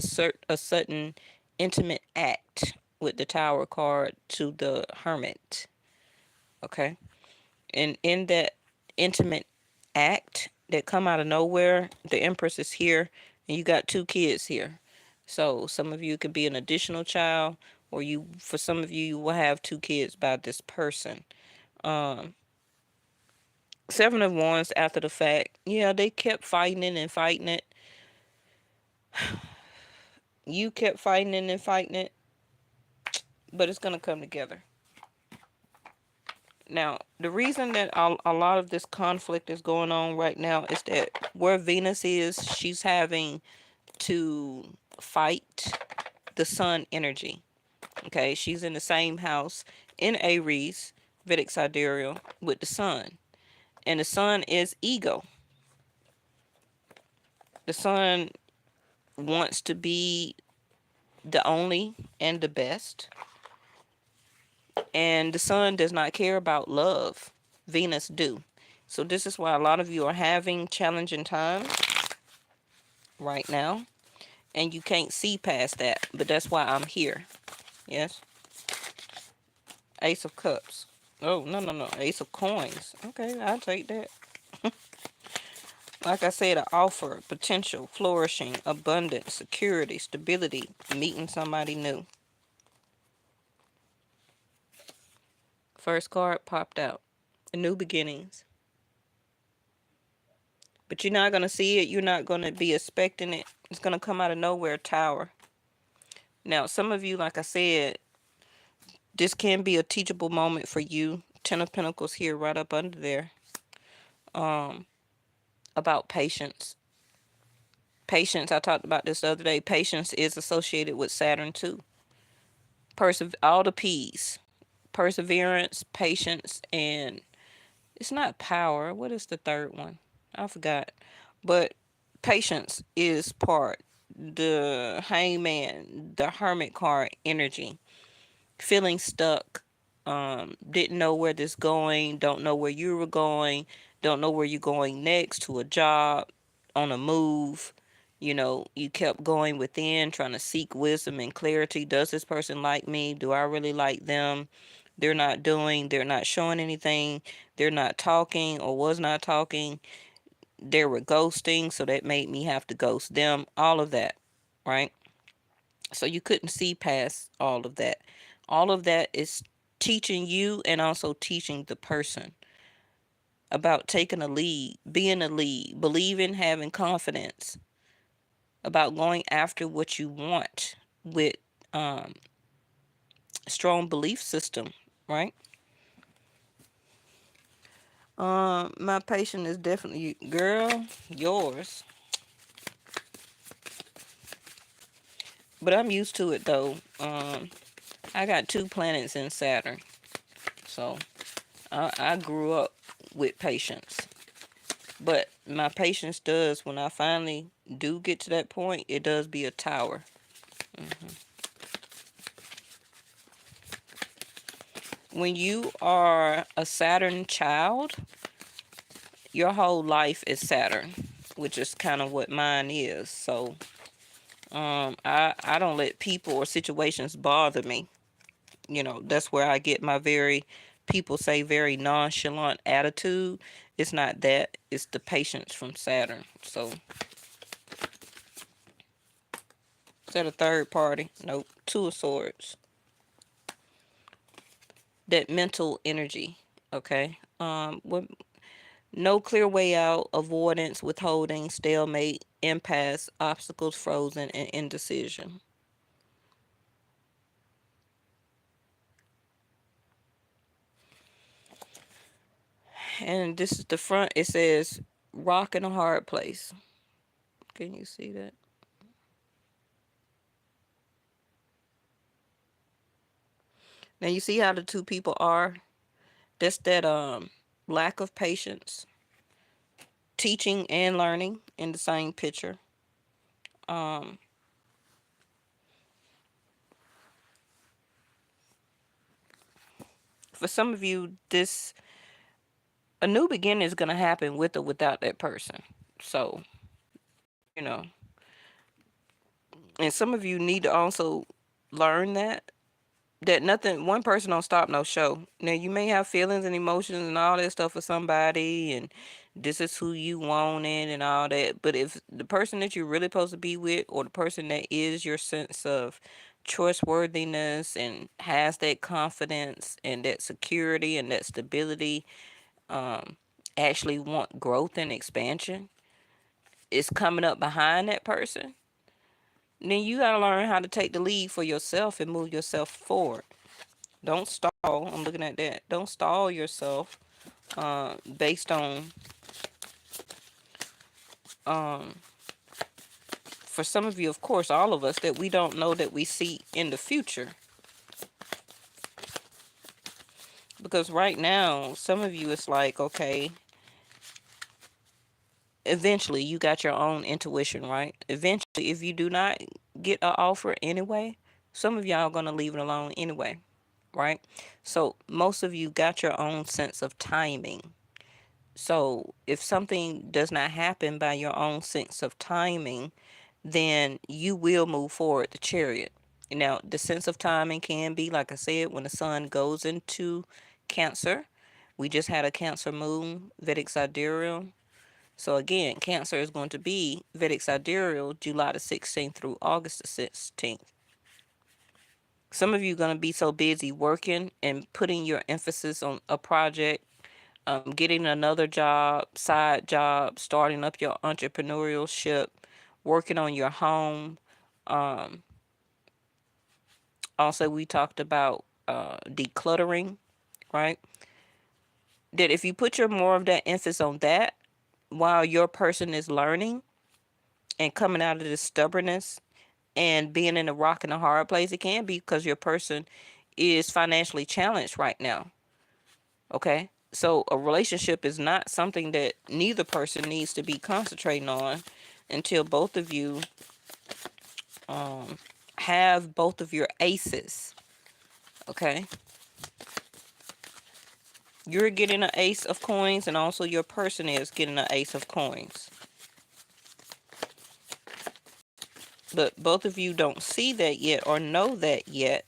a sudden intimate act with the Tower card to the Hermit. Okay. And in that intimate act that come out of nowhere, the Empress is here and you got two kids here. So some of you could be an additional child, or for some of you, you will have two kids by this person. Seven of Wands after the fact. Yeah, they kept fighting it and fighting it. You kept fighting it and fighting it, but it's going to come together. Now, the reason that a lot of this conflict is going on right now is that where Venus is, she's having to fight the sun energy. Okay, she's in the same house in Aries, Vedic sidereal, with the sun. And the sun is ego. The sun wants to be the only and the best. And the sun does not care about love. Venus do. So this is why a lot of you are having challenging times right now. And you can't see past that. But that's why I'm here. Yes. Ace of Cups. Oh, no. Ace of Coins. Okay, I'll take that. Like I said, an offer, potential, flourishing, abundance, security, stability, meeting somebody new. First card popped out. New beginnings. But you're not going to see it. You're not going to be expecting it. It's going to come out of nowhere, Tower. Now, some of you, like I said, this can be a teachable moment for you. Ten of Pentacles here right up under there. About patience. Patience, I talked about this the other day. Patience is associated with Saturn too. All the P's. perseverance, patience, and it's not power. What is the third one? I forgot. But patience is part. The hangman, the hermit card energy, feeling stuck, didn't know where this going, don't know where you were going, don't know where you're going next to a job, on a move. You kept going within, trying to seek wisdom and clarity. Does this person like me? Do I really like them? They're not showing anything. They're not talking or was not talking. They were ghosting, so that made me have to ghost them. All of that, right? So you couldn't see past all of that. All of that is teaching you and also teaching the person about taking a lead, being a lead, believing, having confidence, about going after what you want with um, strong belief system, right? My patient is definitely, girl, yours. But I'm used to it though. I got 2 planets in Saturn, so I grew up with patience. But my patience does, when I finally do get to that point, it does be a tower. hmm When you are a Saturn child, your whole life is Saturn, which is kind of what mine is. So I don't let people or situations bother me. That's where I get my people say very nonchalant attitude. It's not that, it's the patience from Saturn. So is that a third party? Nope. 2 of Swords. That mental energy. Okay. No clear way out, avoidance, withholding, stalemate, impasse, obstacles, frozen, and indecision. And this is the front. It says rock in a hard place. Can you see that? Now you see how the 2 people are? That's that lack of patience, teaching and learning in the same picture. Um for some of you, this a new beginning is gonna happen with or without that person. So, you know, and some of you need to also learn that nothing, one person don't stop no show. Now you may have feelings and emotions and all that stuff for somebody, and this is who you wanted and all that. But if the person that you're really supposed to be with, or the person that is your sense of trustworthiness and has that confidence and that security and that stability, um, actually want growth and expansion, is coming up behind that person, then you got to learn how to take the lead for yourself and move yourself forward. Don't stall. I'm looking at that. Don't stall yourself based on, um, for some of you, of course, all of us, that we don't know that we see in the future. Because right now, some of you, it's like, okay, eventually you got your own intuition, right? Eventually, if you do not get an offer anyway, some of y'all are going to leave it alone anyway, right? So most of you got your own sense of timing. So if something does not happen by your own sense of timing, then you will move forward the chariot. Now, the sense of timing can be, like I said, when the sun goes into Cancer. We just had a Cancer moon, Vedic Sidereal. So again, Cancer is going to be Vedic Sidereal July the 16th through August the 16th. Some of you are going to be so busy working and putting your emphasis on a project, getting another job, side job, starting up your entrepreneurship, working on your home. Um, Also, we talked about decluttering, right? That if you put your more of that emphasis on that while your person is learning and coming out of this stubbornness and being in a rock and a hard place, it can be because your person is financially challenged right now. Okay? So a relationship is not something that neither person needs to be concentrating on until both of you um, have both of your aces. Okay? You're getting an ace of coins, and also your person is getting an ace of coins. But both of you don't see that yet or know that yet.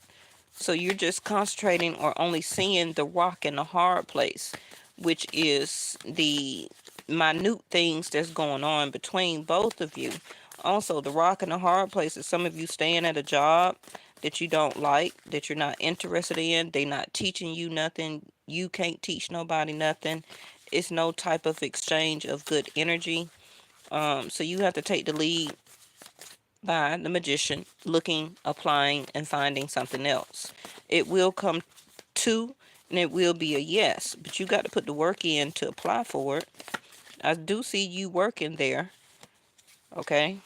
So you're just concentrating or only seeing the rock in the hard place, which is the minute things that's going on between both of you. Also, the rock in the hard place is some of you staying at a job that you don't like, that you're not interested in. They're not teaching you nothing. You can't teach nobody nothing. It's no type of exchange of good energy. So you have to take the lead by the magician, looking, applying, and finding something else. It will come to, and it will be a yes, but you got to put the work in to apply for it. I do see you working there, okay?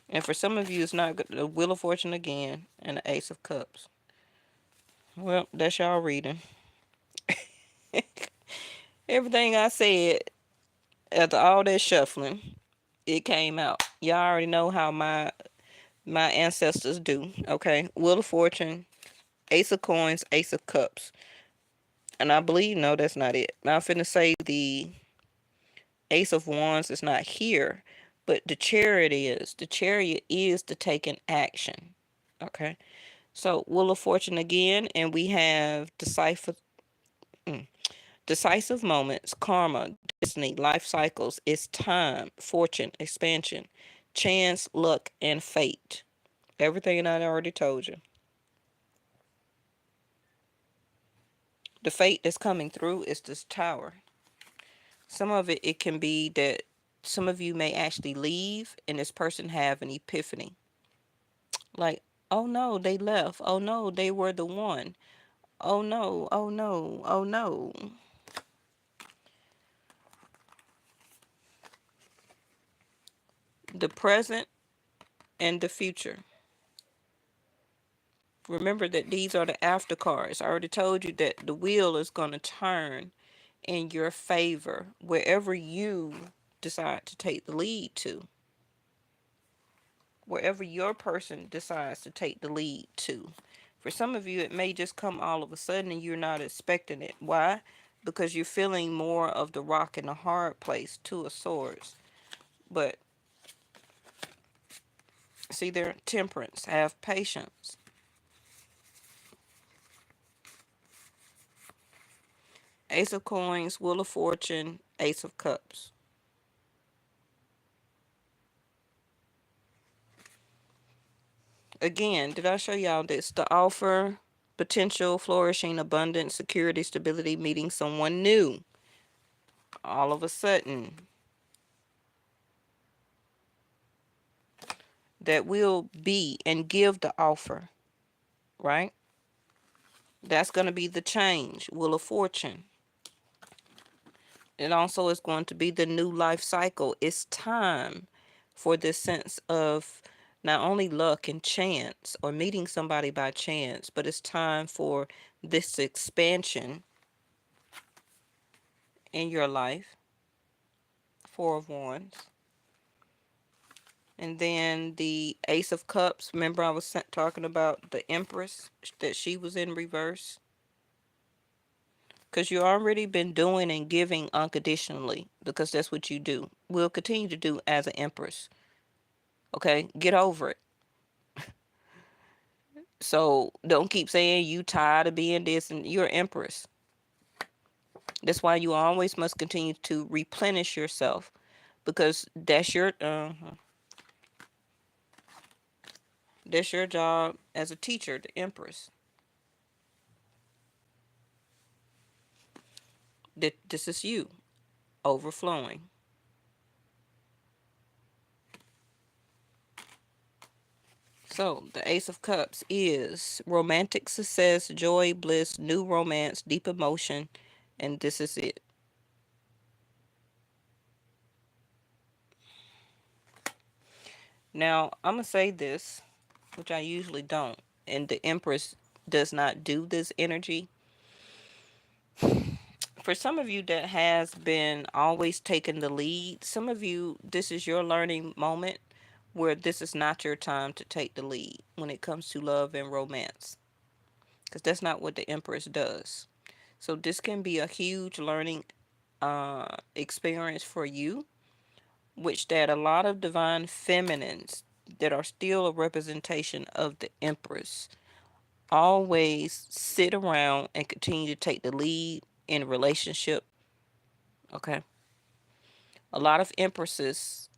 And for some of you, it's not good. The Wheel of Fortune again, and the Ace of Cups. Well, that's y'all reading. Everything I said, after all that shuffling, it came out. Y'all already know how my ancestors do, okay? Wheel of Fortune, Ace of Coins, Ace of Cups. And I believe, no, that's not it. Now I'm finna say the Ace of Wands is not here, but the Chariot is. The Chariot is to take an action. Okay. So Wheel of Fortune again, and we have decisive moments, karma, destiny, life cycles. It's time, fortune, expansion, chance, luck, and fate. Everything I already told you. The fate that's coming through is this Tower. Some of it can be that some of you may actually leave and this person have an epiphany. Like, oh no, they left. Oh no, they were the one. Oh no, oh no, oh no. The present and the future. Remember that these are the after cards. I already told you that the wheel is going to turn in your favor wherever you decide to take the lead to. Wherever your person decides to take the lead to. For some of you, it may just come all of a sudden and you're not expecting it. Why? Because you're feeling more of the rock in the hard place, Two of Swords. But see there, Temperance, have patience. Ace of Coins, Wheel of Fortune, Ace of Cups. Again, did I show y'all this? The offer, potential, flourishing, abundance, security, stability, meeting someone new. All of a sudden, that will be and give the offer, right? That's going to be the change, Wheel of Fortune. It also is going to be the new life cycle. It's time for this sense of not only luck and chance or meeting somebody by chance, but it's time for this expansion in your life. Four of Wands. And then the Ace of Cups. Remember I was talking about the Empress, that she was in reverse? Because you already been doing and giving unconditionally, because that's what you do. Will continue to do as an Empress. Okay? Get over it. So don't keep saying you tired of being this, and you're Empress. That's why you always must continue to replenish yourself, because that's your job as a teacher, the Empress. This is you overflowing. So the Ace of Cups is romantic success, joy, bliss, new romance, deep emotion, and this is it. Now, I'm going to say this, which I usually don't, and the Empress does not do this energy. For some of you that has been always taking the lead, some of you, this is your learning moment where this is not your time to take the lead when it comes to love and romance, because that's not what the Empress does. So this can be a huge learning experience for you, which that a lot of divine feminines that are still a representation of the Empress always sit around and continue to take the lead in a relationship. Okay. A lot of empresses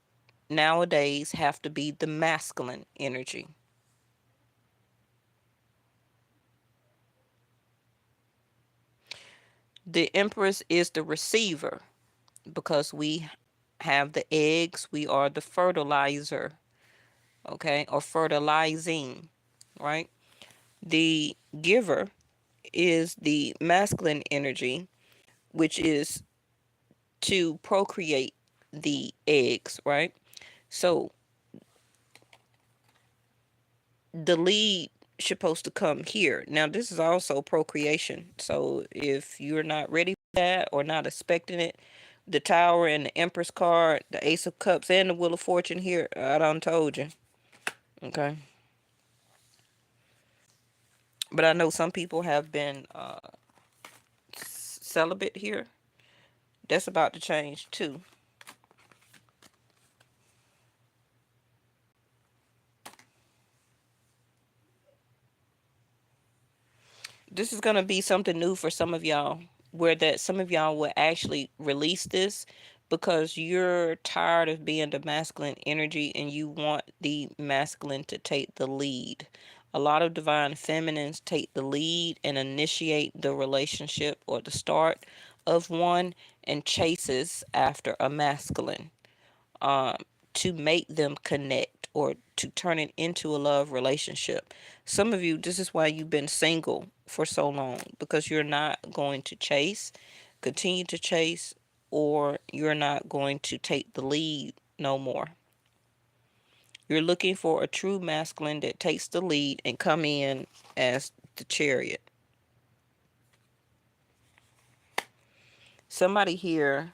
nowadays have to be the masculine energy. The empress is the receiver because we have the eggs, we are the fertilizer, okay, or fertilizing, right? The giver is the masculine energy, which is to procreate the eggs, right? So the lead supposed to come here. Now this is also procreation. So if you're not ready for that or not expecting it, the Tower and the Empress card, the Ace of Cups and the Wheel of Fortune here, I done told you. Okay. But I know some people have been celibate here. That's about to change too. This is gonna be something new for some of y'all, where that some of y'all will actually release this because you're tired of being the masculine energy and you want the masculine to take the lead. A lot of divine feminines take the lead and initiate the relationship or the start of one and chases after a masculine um, to make them connect or to turn it into a love relationship. Some of you, this is why you've been single for so long, because you're not going to chase, continue to chase, or you're not going to take the lead no more. You're looking for a true masculine that takes the lead and come in as the chariot. Somebody here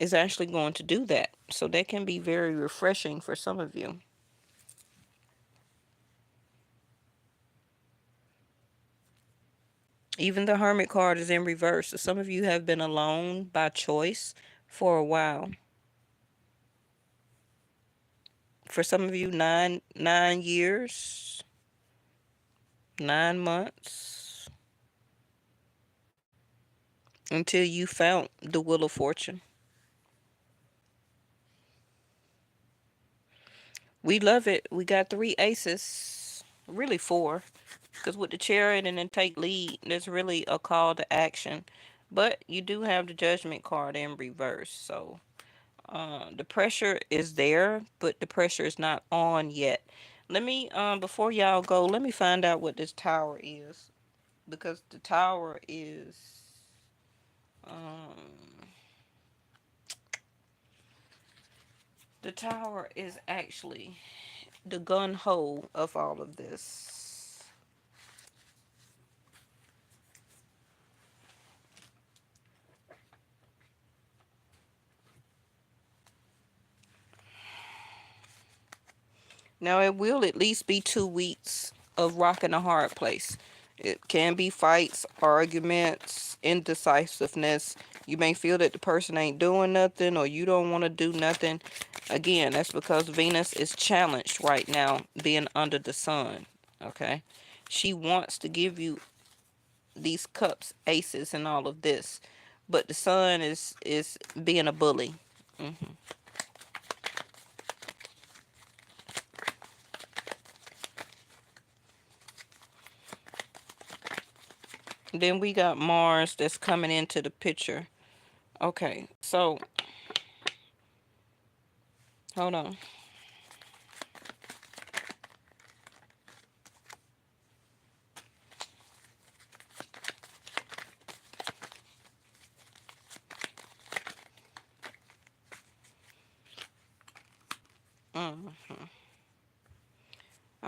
is actually going to do that. So that can be very refreshing for some of you. Even the Hermit card is in reverse. So some of you have been alone by choice for a while. For some of you, nine years, 9 months, until you found the Wheel of Fortune. We love it. We got 3 aces, really 4, because with the chariot and then take lead, there's really a call to action. But you do have the Judgment card in reverse, so the pressure is there, but the pressure is not on yet. Let me, before y'all go, let me find out what this Tower is, because the Tower is, um, the Tower is actually the gun ho of all of this. Now, it will at least be 2 weeks of rocking a hard place. It can be fights, arguments, indecisiveness. You may feel that the person ain't doing nothing or you don't want to do nothing. Again, that's because Venus is challenged right now, being under the sun. Okay? She wants to give you these cups, aces, and all of this. But the sun is being a bully. Then we got Mars that's coming into the picture. Okay, so hold on.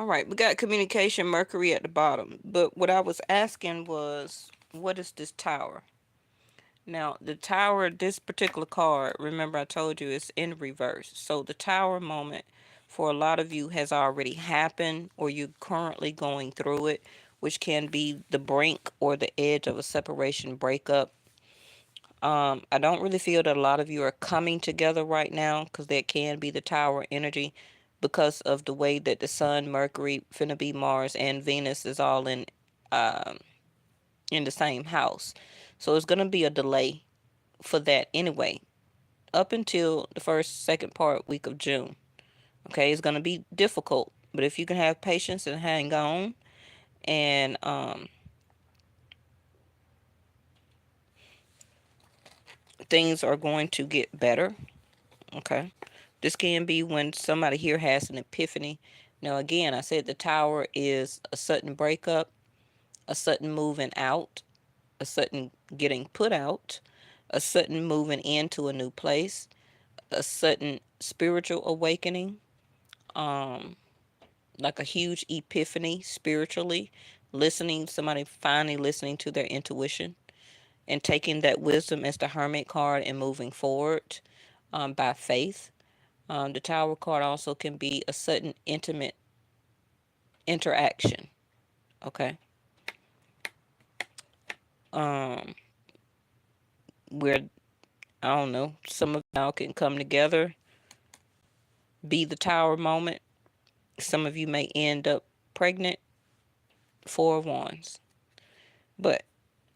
All right, we got communication Mercury at the bottom. But what I was asking was, what is this tower? Now, the tower, this particular card, remember I told you it's in reverse. So the tower moment for a lot of you has already happened or you're currently going through it, which can be the brink or the edge of a separation breakup. I don't really feel that a lot of you are coming together right now because that can be the tower energy because of the way that the sun, Mercury, finna be Mars, and Venus is all um, in the same house. So it's gonna be a delay for that anyway, up until the first, second part week of June. Okay, it's gonna be difficult, but if you can have patience and hang on, and things are going to get better. Okay. This can be when somebody here has an epiphany. Now, again, I said the tower is a sudden breakup, a sudden moving out, a sudden getting put out, a sudden moving into a new place, a sudden spiritual awakening, um, like a huge epiphany spiritually, listening, somebody finally listening to their intuition and taking that wisdom as the Hermit card and moving forward by faith. The Tower card also can be a sudden intimate interaction. Okay. Um, where, I don't know, some of y'all can come together, be the Tower moment. Some of you may end up pregnant. Four of Wands. But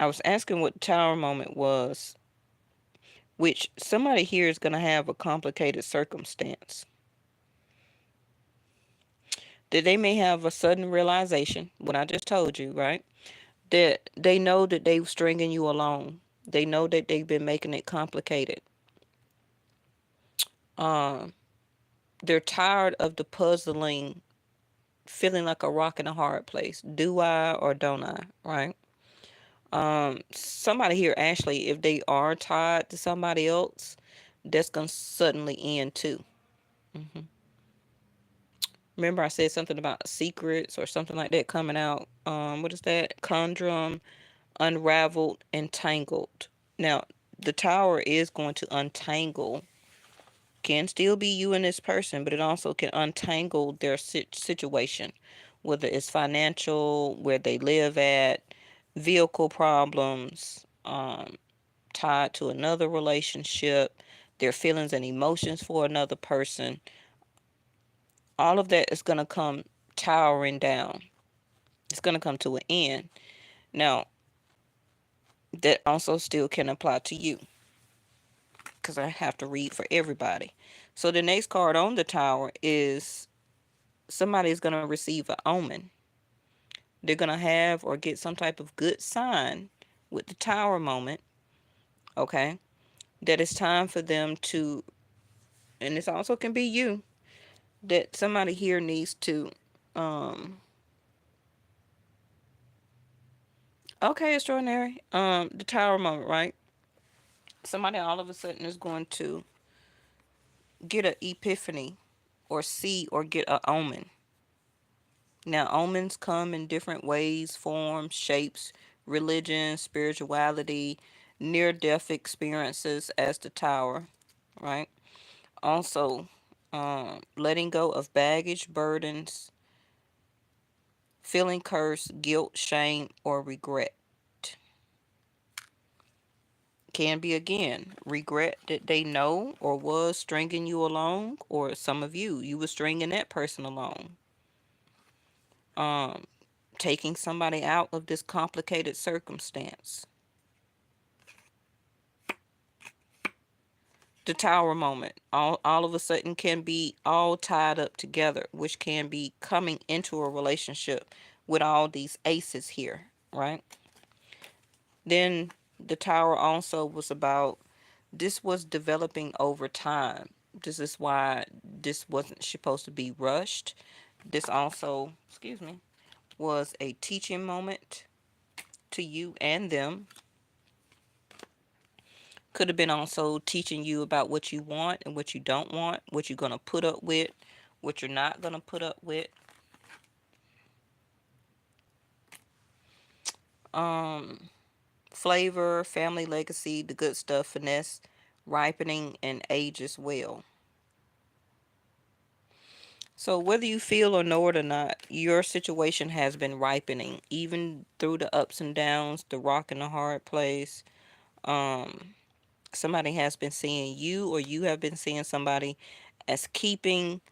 I was asking what the Tower moment was, which somebody here is going to have a complicated circumstance. That they may have a sudden realization, what I just told you, right? That they know that they're stringing you along. They know that they've been making it complicated. Um, they're tired of the puzzling, feeling like a rock in a hard place. Do I or don't I? Right? Somebody here, actually, if they are tied to somebody else, that's gonna suddenly end too. hmm Remember, I said something about secrets or something like that coming out. What is that? Conundrum, unraveled, entangled. Now, the tower is going to untangle, can still be you and this person, but it also can untangle their situation, whether it's financial, where they live at, vehicle problems, tied to another relationship, their feelings and emotions for another person. All of that is going to come towering down. It's going to come to an end. Now, that also still can apply to you because I have to read for everybody. So the next card on the tower is somebody is going to receive an omen. They're going to have or get some type of good sign with the tower moment, okay? That it's time for them to, and this also can be you, that somebody here needs to, um, okay, extraordinary, the tower moment, right? Somebody all of a sudden is going to get an epiphany or see or get an omen. Now, omens come in different ways, forms, shapes, religion, spirituality, near death experiences as the tower, right? Also, letting go of baggage, burdens, feeling curse, guilt, shame, or regret. Can be again regret that they know or was stringing you along, or some of you were stringing that person along. Um, Taking somebody out of this complicated circumstance. The tower moment, all of a sudden can be all tied up together, which can be coming into a relationship with all these aces here, right? Then the tower also was about, this was developing over time. This is why this wasn't supposed to be rushed. This also, excuse me, was a teaching moment to you and them. Could have been also teaching you about what you want and what you don't want, what you're going to put up with, what you're not going to put up with. Um, Flavor, family legacy, the good stuff, finesse, ripening, and age as well. So, whether you feel or know it or not, your situation has been ripening, even through the ups and downs, the rock and the hard place. Um, Somebody has been seeing you, or you have been seeing somebody as keeping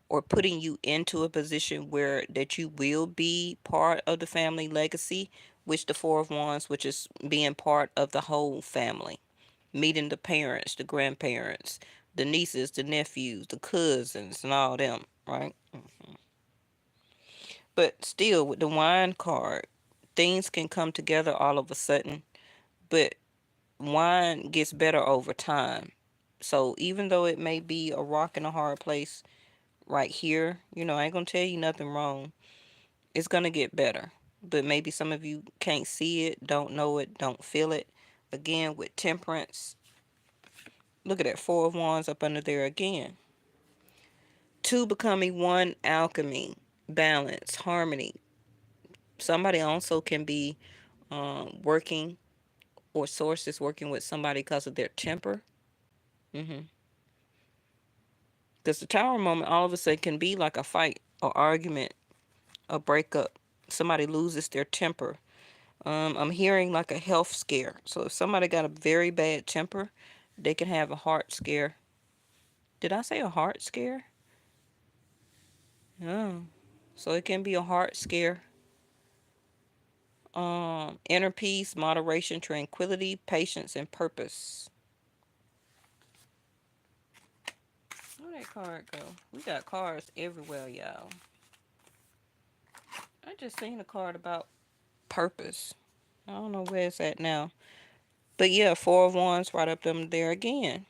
or putting you into a position where that you will be part of the family legacy, which the Four of Wands, which is being part of the whole family, meeting the parents, the grandparents, the nieces, the nephews, the cousins, and all them, right? But still, with the wine card, things can come together all of a sudden, but wine gets better over time. So even though it may be a rock and a hard place right here, I ain't gonna tell you nothing wrong. It's gonna get better. But maybe some of you can't see it, don't know it, don't feel it. Again, with temperance, look at that Four of Wands up under there again. Two becoming one, alchemy, balance, harmony. Somebody also can be working, or sources working with somebody because of their temper. Because the tower moment all of a sudden can be like a fight or argument, a breakup. Somebody loses their temper. I'm hearing like a health scare. So if somebody got a very bad temper, they can have a heart scare. Did I say a heart scare? Oh. So it can be a heart scare. Inner peace, moderation, tranquility, patience, and purpose. Where that card go? We got cards everywhere, y'all. I just seen a card about purpose. I don't know where it's at now. But yeah, Four of Wands right up them there again.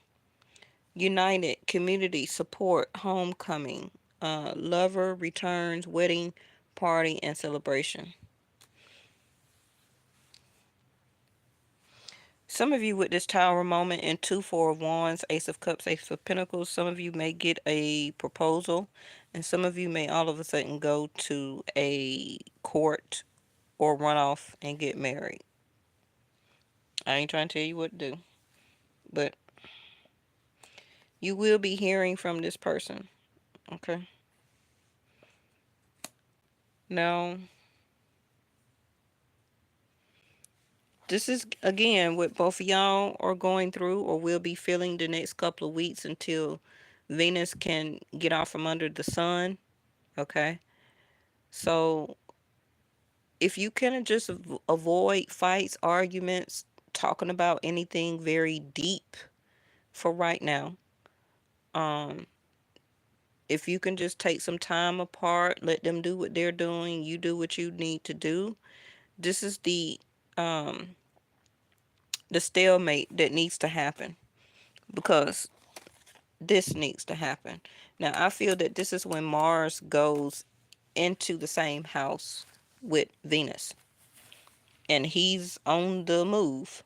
United, community, support, homecoming, lover, returns, wedding, party, and celebration. Some of you with this Tower moment and two Four of Wands, Ace of Cups, Ace of Pentacles, some of you may get a proposal, and some of you may all of a sudden go to a court or run off and get married. I ain't trying to tell you what to do, but you will be hearing from this person, okay? Now, this is again what both of y'all are going through or will be feeling the next couple of weeks until Venus can get off from under the sun, okay? So, if you can just avoid fights, arguments, talking about anything very deep for right now, um, if you can just take some time apart, let them do what they're doing, you do what you need to do. This is um the stalemate that needs to happen, because this needs to happen. Now, I feel that this is when Mars goes into the same house with Venus, and he's on the move.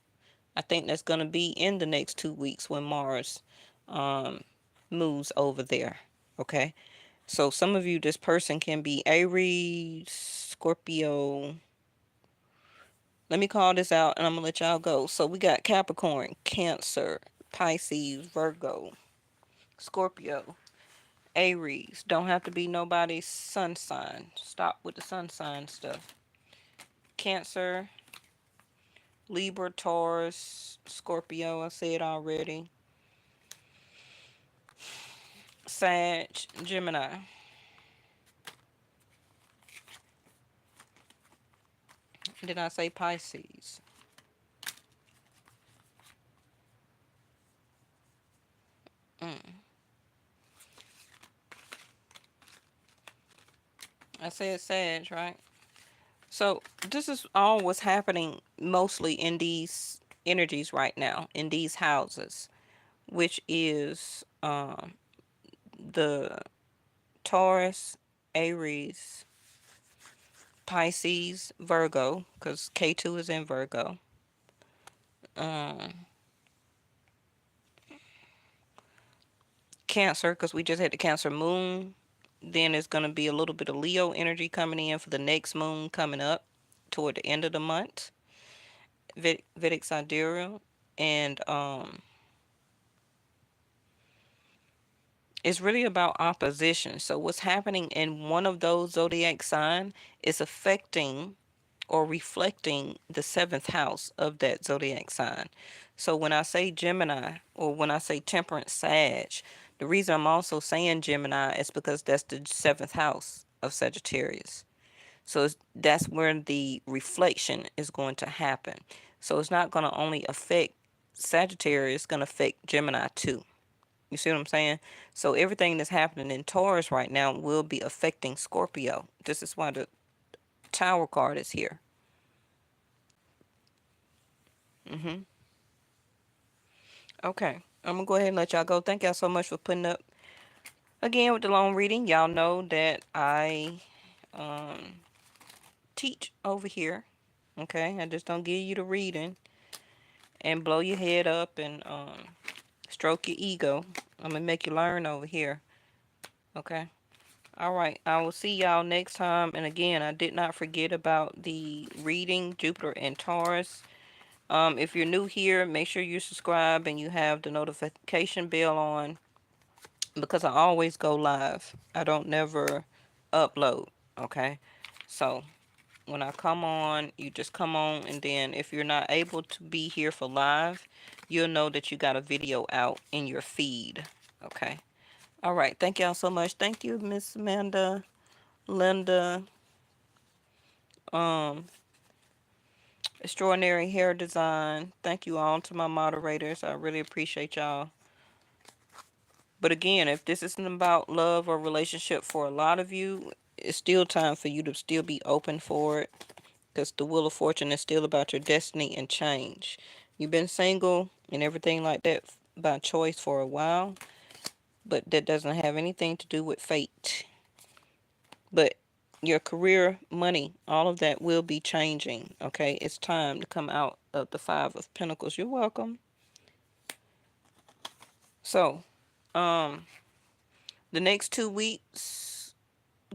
I think that's going to be in the next 2 weeks when Mars um, moves over there. Okay. So some of you, this person can be Aries, Scorpio. Let me call this out and I'm going to let y'all go. So we got Capricorn, Cancer, Pisces, Virgo, Scorpio, Aries. Don't have to be nobody's sun sign. Stop with the sun sign stuff. Cancer, Libra, Taurus, Scorpio, I said already. Sag, Gemini. Did I say Pisces? I said Sag, right? So this is all what's happening mostly in these energies right now, in these houses, which is the Taurus, Aries, Pisces, Virgo, because K2 is in Virgo. Cancer, because we just had the Cancer moon. Then there's going to be a little bit of Leo energy coming in for the next moon coming up toward the end of the month. Vedic sidereal, and it's really about opposition. So what's happening in one of those zodiac sign is affecting or reflecting the seventh house of that zodiac sign. So when I say Gemini or when I say temperance Sag, the reason I'm also saying Gemini is because that's the seventh house of Sagittarius. So that's where the reflection is going to happen. So it's not going to only affect Sagittarius, it's going to affect Gemini too. You see what I'm saying? So everything that's happening in Taurus right now will be affecting Scorpio. This is why the Tower card is here. hmm Okay. I'm going to go ahead and let y'all go. Thank y'all so much for putting up again with the long reading. Y'all know that I um, teach over here. Okay. I just don't give you the reading and blow your head up and stroke your ego. I'm going to make you learn over here. Okay. All right. I will see y'all next time. And again, I did not forget about the reading Jupiter and Taurus. If you're new here, make sure you subscribe and you have the notification bell on because I always go live. I don't never upload. Okay. So when I come on, you just come on, and then if you're not able to be here for live, you'll know that you got a video out in your feed. Okay. All right. Thank y'all so much. Thank you, Miss Amanda, Linda, um, Extraordinary Hair Design. Thank you all to my moderators. I really appreciate y'all. But again, if this isn't about love or relationship for a lot of you, it's still time for you to still be open for it because the Wheel of Fortune is still about your destiny and change. You've been single and everything like that by choice for a while, but that doesn't have anything to do with fate. But your career, money, all of that will be changing. Okay, it's time to come out of the Five of Pentacles. You're welcome. So, um, the next 2 weeks,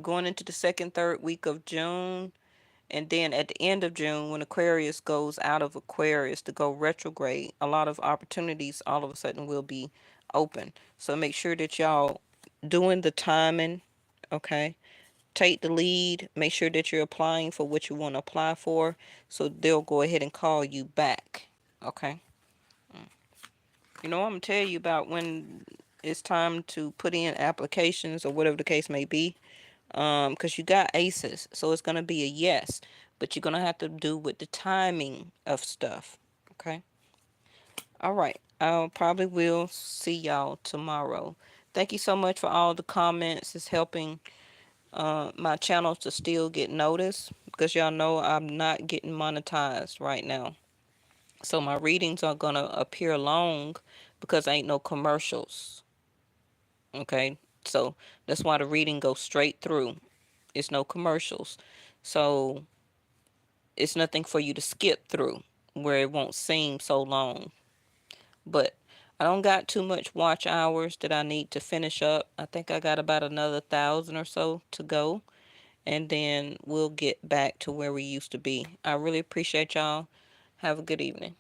going into the second, third week of June, and then at the end of June, when Aquarius goes out of Aquarius to go retrograde, a lot of opportunities all of a sudden will be open. So make sure that y'all doing the timing, okay? Take the lead. Make sure that you're applying for what you want to apply for, so they'll go ahead and call you back, okay? You know, I'm gonna tell you about when it's time to put in applications or whatever the case may be. Because you got aces, so it's gonna be a yes, but you're gonna have to do with the timing of stuff. Okay. All right. I probably will see y'all tomorrow. Thank you so much for all the comments. It's helping my channel to still get noticed because y'all know I'm not getting monetized right now. So my readings are gonna appear long because ain't no commercials. Okay. So that's why the reading goes straight through. It's no commercials. So it's nothing for you to skip through where it won't seem so long. But I don't got too much watch hours that I need to finish up. I think I got about another 1,000 or so to go. And then we'll get back to where we used to be. I really appreciate y'all. Have a good evening.